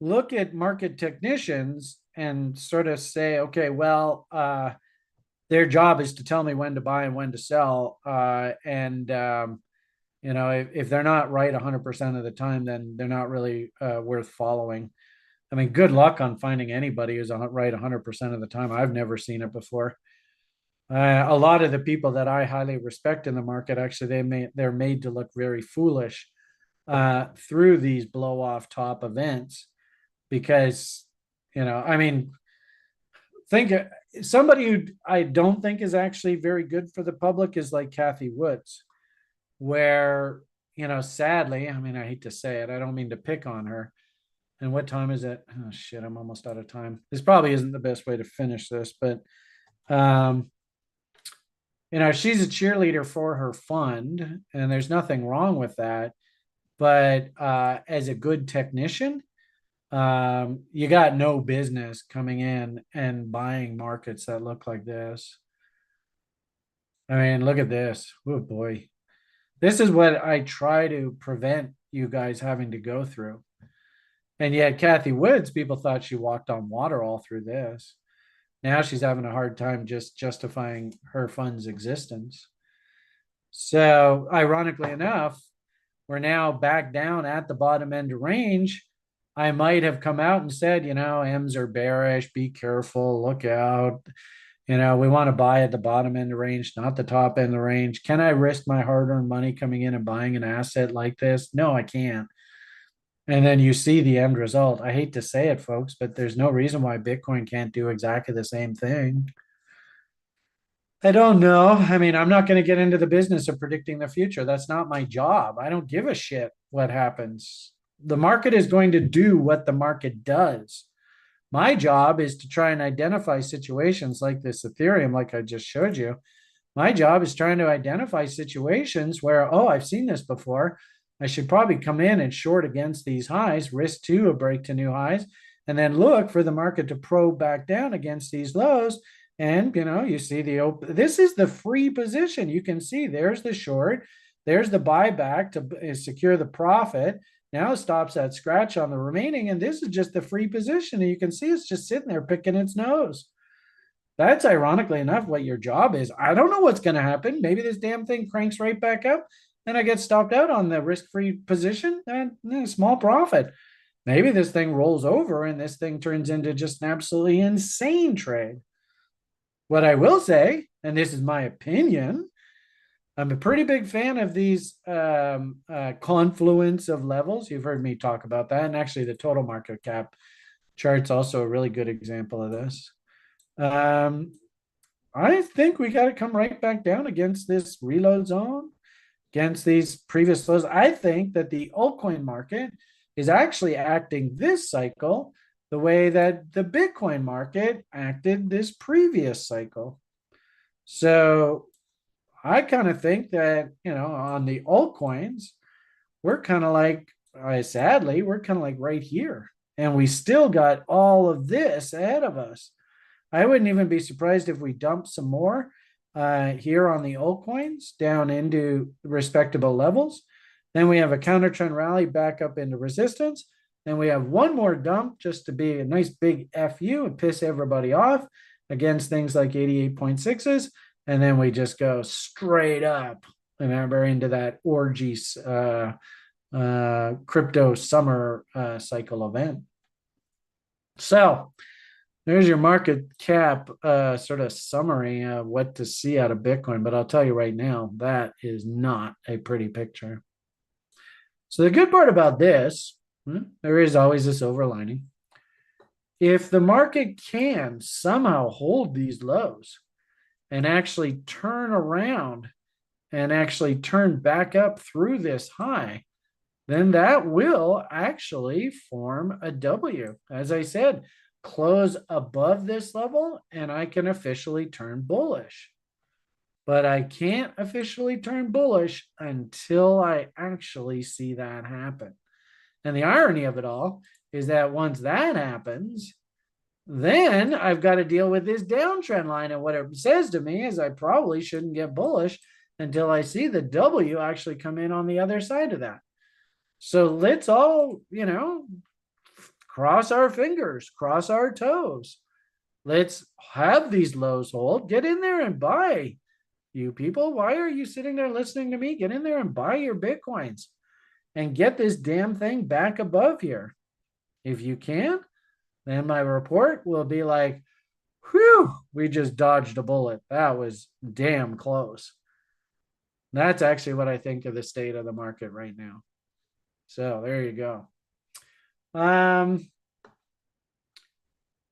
[SPEAKER 1] look at market technicians and sort of say, okay, well, their job is to tell me when to buy and when to sell. If they're not right 100% of the time, then they're not really worth following. I mean, good luck on finding anybody who's right 100% of the time. I've never seen it before. A lot of the people that I highly respect in the market, actually, they're made to look very foolish through these blow off top events, because, I mean, think somebody who I don't think is actually very good for the public is like Kathy Woods, where, sadly, I mean, I hate to say it, I don't mean to pick on her. And what time is it? Oh shit, I'm almost out of time. This probably isn't the best way to finish this, but she's a cheerleader for her fund, and there's nothing wrong with that. But as a good technician, you got no business coming in and buying markets that look like this. I mean, look at this. Oh boy. This is what I try to prevent you guys having to go through. And yet, Kathy Woods, people thought she walked on water all through this. Now she's having a hard time just justifying her fund's existence. So, ironically enough, we're now back down at the bottom end of range. I might have come out and said, M's are bearish, be careful, look out. We want to buy at the bottom end of range, not the top end of range. Can I risk my hard-earned money coming in and buying an asset like this? No, I can't. And then you see the end result. I hate to say it, folks, but there's no reason why Bitcoin can't do exactly the same thing. I don't know. I mean, I'm not going to get into the business of predicting the future. That's not my job. I don't give a shit what happens. The market is going to do what the market does. My job is to try and identify situations like this Ethereum, like I just showed you. My job is trying to identify situations where, I've seen this before. I should probably come in and short against these highs, risk to a break to new highs, and then look for the market to probe back down against these lows. And, you see this is the free position. You can see there's the short, there's the buyback to secure the profit. Now it stops at scratch on the remaining, and this is just the free position. And you can see it's just sitting there picking its nose. That's ironically enough what your job is. I don't know what's going to happen. Maybe this damn thing cranks right back up, and I get stopped out on the risk-free position and small profit. Maybe this thing rolls over and this thing turns into just an absolutely insane trade. What I will say, and this is my opinion, I'm a pretty big fan of these confluence of levels. You've heard me talk about that. And actually, the total market cap chart's also a really good example of this. I think we got to come right back down against this reload zone, against these previous lows. I think that the altcoin market is actually acting this cycle the way that the Bitcoin market acted this previous cycle. So I kind of think that, on the altcoins, we're kind of like, sadly, we're kind of like right here. And we still got all of this ahead of us. I wouldn't even be surprised if we dump some more here on the altcoins down into respectable levels. Then we have a counter trend rally back up into resistance. Then we have one more dump just to be a nice big FU and piss everybody off against things like 88.6s. And then we just go straight up, remember, into that orgy crypto summer cycle event. So there's your market cap sort of summary of what to see out of Bitcoin. But I'll tell you right now, that is not a pretty picture. So the good part about this, there is always this overlining. If the market can somehow hold these lows and actually turn around and actually turn back up through this high, then that will actually form a W. As I said, close above this level and I can officially turn bullish. But I can't officially turn bullish until I actually see that happen. And the irony of it all is that once that happens, then I've got to deal with this downtrend line. And what it says to me is I probably shouldn't get bullish until I see the W actually come in on the other side of that. So let's all, cross our fingers, cross our toes. Let's have these lows hold. Get in there and buy. You people, why are you sitting there listening to me? Get in there and buy your Bitcoins and get this damn thing back above here. If you can, then my report will be like, whew, we just dodged a bullet. That was damn close. That's actually what I think of the state of the market right now. So there you go.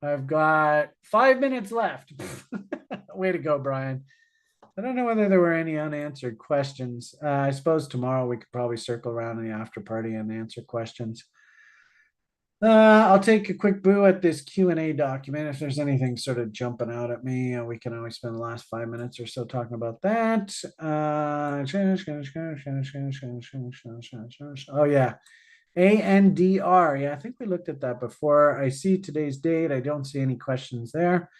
[SPEAKER 1] I've got 5 minutes left. Way to go, Brian. I don't know whether there were any unanswered questions. I suppose tomorrow we could probably circle around in the after party and answer questions. I'll take a quick boo at this Q&A document. If there's anything sort of jumping out at me, we can always spend the last 5 minutes or so talking about that. Oh yeah, ANDR. Yeah, I think we looked at that before. I see today's date. I don't see any questions there.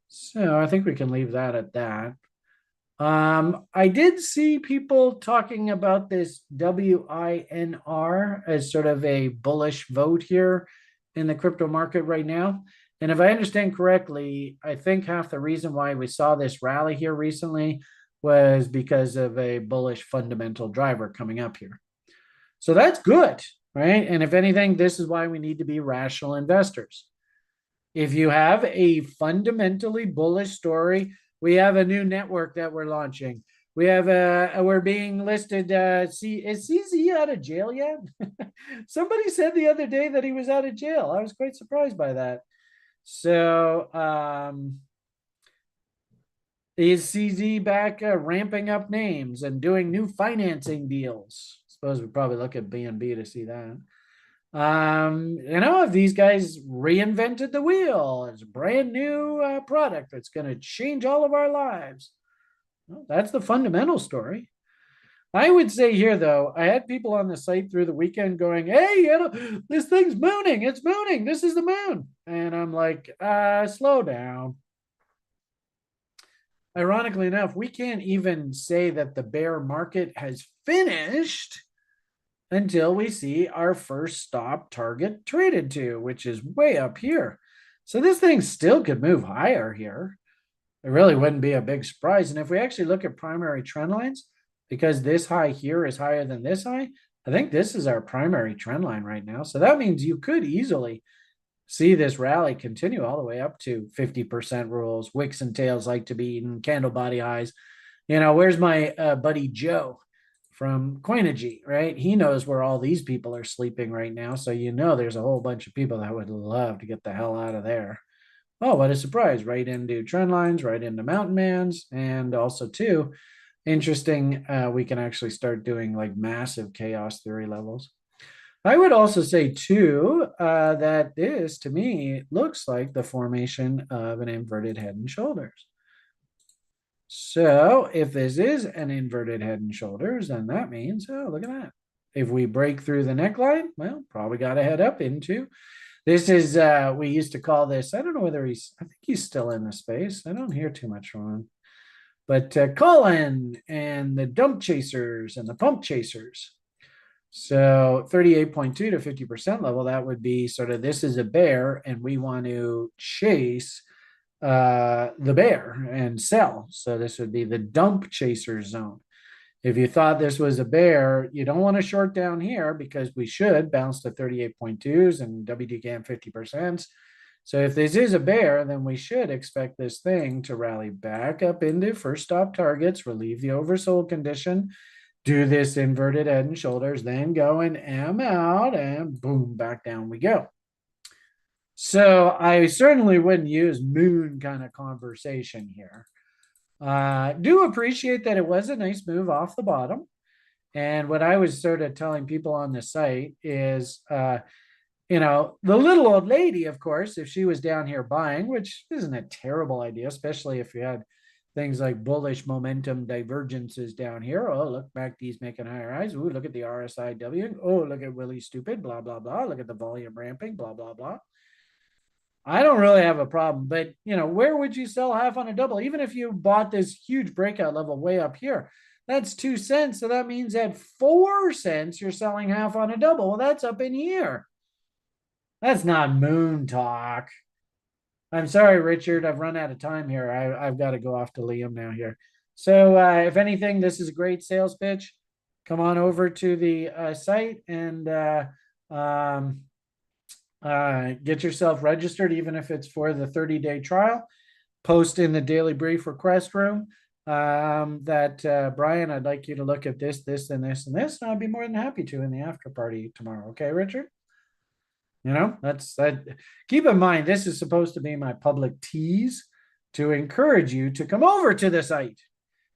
[SPEAKER 1] So I think we can leave that at that. I did see people talking about this WINR as sort of a bullish vote here in the crypto market right now. And if I understand correctly, I think half the reason why we saw this rally here recently was because of a bullish fundamental driver coming up here. So that's good, right? And if anything, this is why we need to be rational investors. If you have a fundamentally bullish story, we have a new network that we're launching. We're being listed. Is CZ out of jail yet? Somebody said the other day that he was out of jail. I was quite surprised by that. So, is CZ back ramping up names and doing new financing deals? I suppose we'd probably look at BNB to see that. If these guys reinvented the wheel, it's a brand new product that's going to change all of our lives. Well, that's the fundamental story. I would say here, though, I had people on the site through the weekend going, hey, this thing's mooning. It's mooning. This is the moon. And I'm like, slow down. Ironically enough, we can't even say that the bear market has finished until we see our first stop target traded to, which is way up here. So this thing still could move higher here. It really wouldn't be a big surprise. And if we actually look at primary trend lines, because this high here is higher than this high, I think this is our primary trend line right now. So that means you could easily see this rally continue all the way up to 50% rules. Wicks and tails like to be eaten, candle body highs. Where's my buddy Joe from Coinigy, right? He knows where all these people are sleeping right now. So there's a whole bunch of people that would love to get the hell out of there. Oh, what a surprise. Right into trend lines, right into mountain mans. And also too, interesting, we can actually start doing like massive chaos theory levels. I would also say too, that this to me looks like the formation of an inverted head and shoulders. So if this is an inverted head and shoulders, then that means, oh, look at that. If we break through the neckline, well, probably got to head up into. This is, we used to call this, I don't know whether I think he's still in the space. I don't hear too much from him. But Colin and the dump chasers and the pump chasers. So 38.2 to 50% level, that would be sort of, this is a bear and we want to chase the bear and sell. So this would be the dump chaser zone. If you thought this was a bear, you don't want to short down here because we should bounce to 38.2s and WTGAM 50%. So if this is a bear, then we should expect this thing to rally back up into first stop targets, relieve the oversold condition, do this inverted head and shoulders, then go and M out and boom, back down we go. So I certainly wouldn't use moon kind of conversation here. Do appreciate that it was a nice move off the bottom. And what I was sort of telling people on the site is, the little old lady, of course, if she was down here buying, which isn't a terrible idea, especially if you had things like bullish momentum divergences down here. Oh, look, MACD's making higher highs. Ooh, look at the RSIW. Oh, look at Willie Stupid, blah, blah, blah. Look at the volume ramping, blah, blah, blah. I don't really have a problem, but where would you sell half on a double? Even if you bought this huge breakout level way up here, that's 2 cents. So that means at 4 cents, you're selling half on a double. Well, that's up in here. That's not moon talk. I'm sorry, Richard. I've run out of time here. I've got to go off to Liam now here. So if anything, this is a great sales pitch. Come on over to the site and get yourself registered, even if it's for the 30-day trial. Post in the daily brief request room that Brian, I'd like you to look at this, and this, and this, and I'd be more than happy to in the after party tomorrow. Okay, Richard? That's that. Keep in mind, this is supposed to be my public tease to encourage you to come over to the site.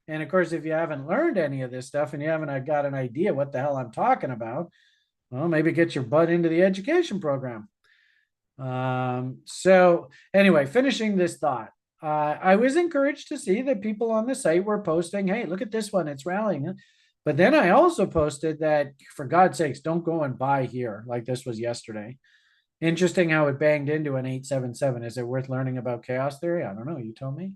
[SPEAKER 1] And of course, if you haven't learned any of this stuff and you haven't got an idea what the hell I'm talking about, well, maybe get your butt into the education program. So anyway, finishing this thought. I was encouraged to see that people on the site were posting, hey, look at this one, it's rallying. But then I also posted that, for God's sakes, don't go and buy here like this was yesterday. Interesting how it banged into an 877. Is it worth learning about chaos theory? I don't know. You tell me.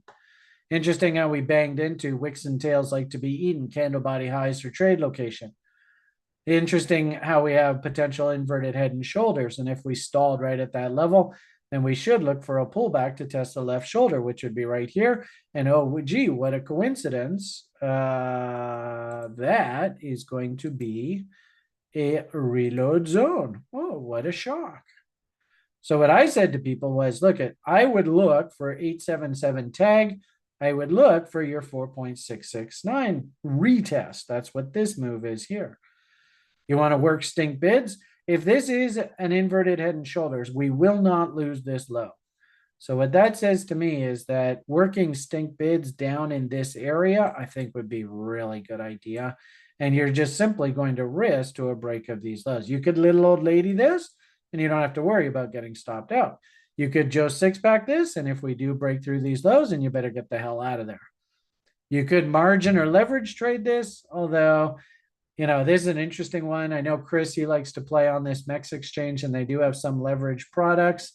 [SPEAKER 1] Interesting how we banged into wicks and tails like to be eaten, candle body highs for trade location. Interesting how we have potential inverted head and shoulders. And if we stalled right at that level, then we should look for a pullback to test the left shoulder, which would be right here. And oh, gee, what a coincidence. That is going to be a reload zone. Oh, what a shock. So what I said to people was, look, I would look for 877 tag. I would look for your 4.669 retest. That's what this move is here. You want to work stink bids? If this is an inverted head and shoulders, we will not lose this low. So what that says to me is that working stink bids down in this area, I think would be a really good idea. And you're just simply going to risk to a break of these lows. You could little old lady this, and you don't have to worry about getting stopped out. You could Joe six pack this, and if we do break through these lows, then you better get the hell out of there. You could margin or leverage trade this, although, you know, this is an interesting one. I know Chris, he likes to play on this MEX exchange, and they do have some leverage products.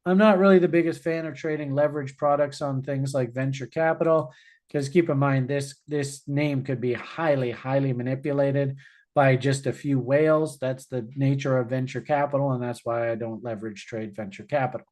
[SPEAKER 1] I'm not really the biggest fan of trading leverage products on things like venture capital, because keep in mind, this name could be highly, highly manipulated by just a few whales. That's the nature of venture capital, and that's why I don't leverage trade venture capital.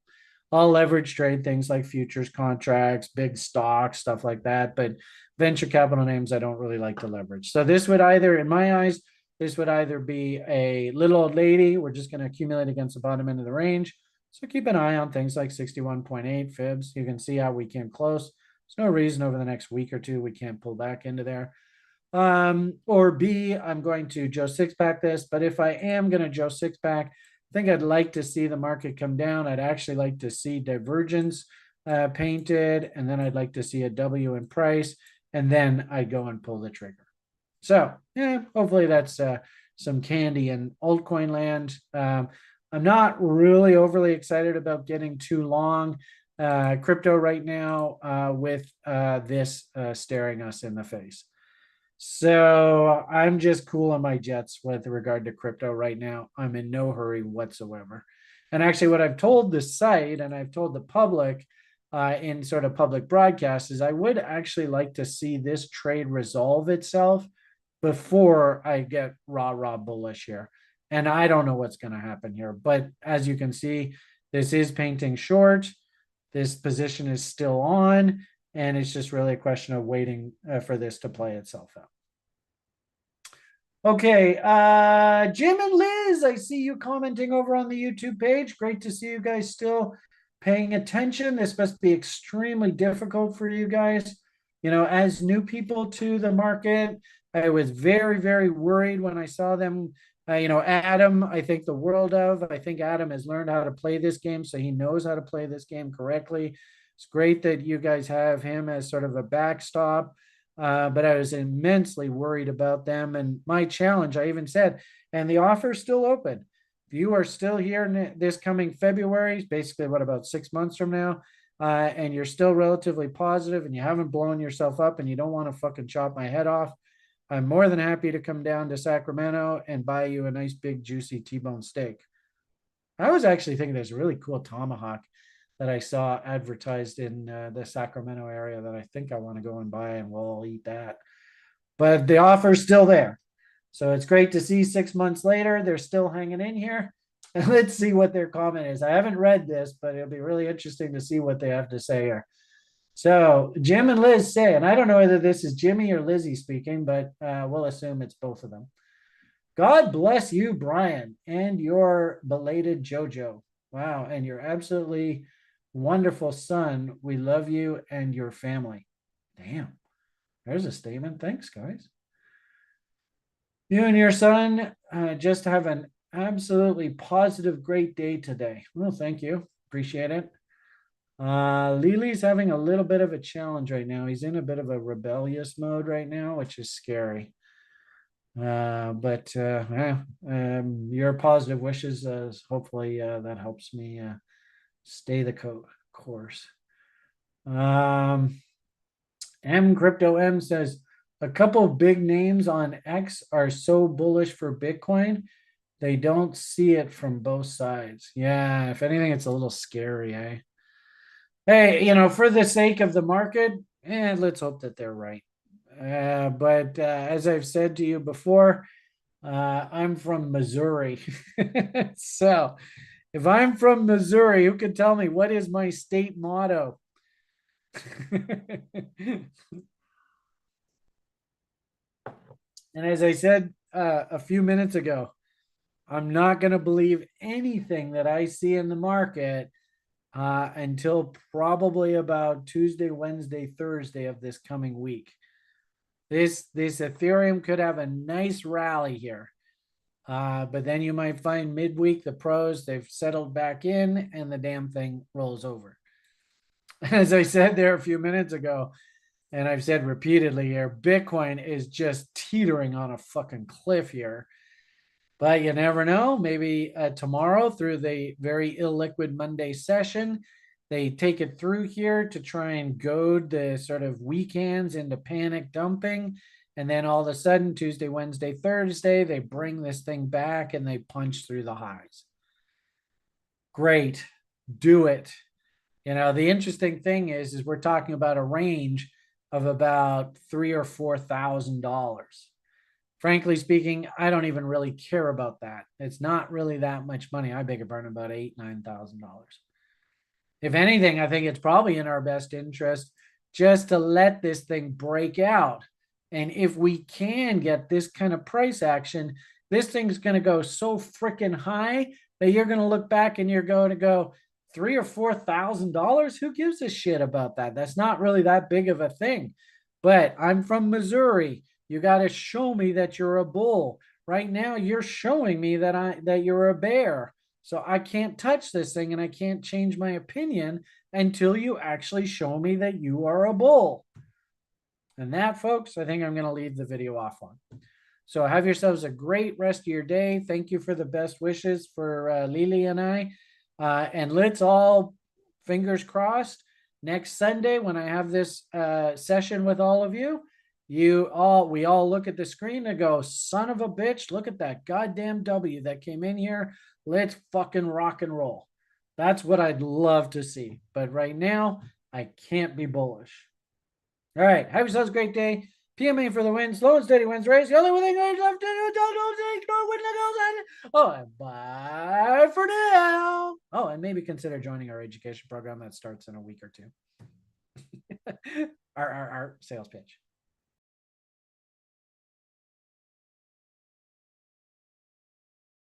[SPEAKER 1] I'll leverage trade things like futures contracts, big stocks, stuff like that, but venture capital names I don't really like to leverage. So this would either, in my eyes, this would either be a little old lady. We're just going to accumulate against the bottom end of the range. So keep an eye on things like 61.8 fibs. You can see how we came close. There's no reason over the next week or two we can't pull back into there. Or B, I'm going to Joe six pack this, but if I am going to Joe six pack, I think I'd like to see the market come down. I'd actually like to see divergence painted, and then I'd like to see a W in price, and then I'd go and pull the trigger. So yeah, hopefully that's some candy in altcoin land. I'm not really overly excited about getting too long crypto right now with this staring us in the face. So I'm just cool on my jets with regard to crypto right now. I'm in no hurry whatsoever. And actually, what I've told the site and I've told the public in sort of public broadcasts is I would actually like to see this trade resolve itself before I get rah bullish here. And I don't know what's going to happen here. But as you can see, this is painting short. This position is still on. And it's just really a question of waiting for this to play itself out. Okay, Jim and Liz, I see you commenting over on the YouTube page. Great to see you guys still paying attention. This must be extremely difficult for you guys. You know, as new people to the market, I was very, very worried when I saw them. You know, Adam, I think the world of. I think Adam has learned how to play this game, so he knows how to play this game correctly. It's great that you guys have him as sort of a backstop. But I was immensely worried about them. And my challenge, I even said, and the offer is still open. If you are still here this coming February, basically what, about 6 months from now, and you're still relatively positive and you haven't blown yourself up and you don't want to fucking chop my head off, I'm more than happy to come down to Sacramento and buy you a nice big juicy T-bone steak. I was actually thinking there's a really cool tomahawk that I saw advertised in the Sacramento area that I think I want to go and buy, and we'll all eat that. But the offer's still there. So it's great to see 6 months later, they're still hanging in here. And let's see what their comment is. I haven't read this, but it'll be really interesting to see what they have to say here. So Jim and Liz say, and I don't know whether this is Jimmy or Lizzie speaking, but we'll assume it's both of them. God bless you, Brian, and your belated JoJo. Wow, and your absolutely wonderful son. We love you and your family. Damn, there's a statement. Thanks, guys. You and your son just have an absolutely positive, great day today. Well, thank you. Appreciate it. Lily's having a little bit of a challenge right now. He's in a bit of a rebellious mode right now, which is scary. Your positive wishes, hopefully that helps me stay the course. M Crypto M says a couple of big names on X are so bullish for Bitcoin, they don't see it from both sides. Yeah, if anything, it's a little scary, eh? Hey, for the sake of the market, let's hope that they're right. But as I've said to you before, I'm from Missouri. So if I'm from Missouri, who can tell me what is my state motto? And as I said a few minutes ago, I'm not going to believe anything that I see in the market until probably about Tuesday, Wednesday, Thursday of this coming week. This Ethereum could have a nice rally here. But then you might find midweek the pros, they've settled back in and the damn thing rolls over. As I said there a few minutes ago, and I've said repeatedly here, Bitcoin is just teetering on a fucking cliff here. But you never know. Maybe tomorrow, through the very illiquid Monday session, they take it through here to try and goad the sort of weekends into panic dumping. And then all of a sudden, Tuesday, Wednesday, Thursday, they bring this thing back and they punch through the highs. Great. Do it. The interesting thing is we're talking about a range of about $3,000 or $4,000. Frankly speaking, I don't even really care about that. It's not really that much money. I beg your pardon, about $8,000, $9,000. If anything, I think it's probably in our best interest just to let this thing break out. And if we can get this kind of price action, this thing's going to go so freaking high that you're going to look back and you're going to go $3,000 or $4,000. Who gives a shit about that? That's not really that big of a thing. But I'm from Missouri. You got to show me that you're a bull. Right now, you're showing me that you're a bear. So I can't touch this thing and I can't change my opinion until you actually show me that you are a bull. And that, folks, I think I'm going to leave the video off on. So have yourselves a great rest of your day. Thank you for the best wishes for Lily and I. And let's all, fingers crossed, next Sunday when I have this session with all of you, we all look at the screen and go, son of a bitch, look at that goddamn W that came in here. Let's fucking rock and roll. That's what I'd love to see. But right now, I can't be bullish. All right. Have yourselves a great day. PMA for the win. Slow and steady wins race. The only thing I left to do, don't ignore win the goals. Oh, and bye for now. Oh, and maybe consider joining our education program that starts in a week or two. Our sales pitch.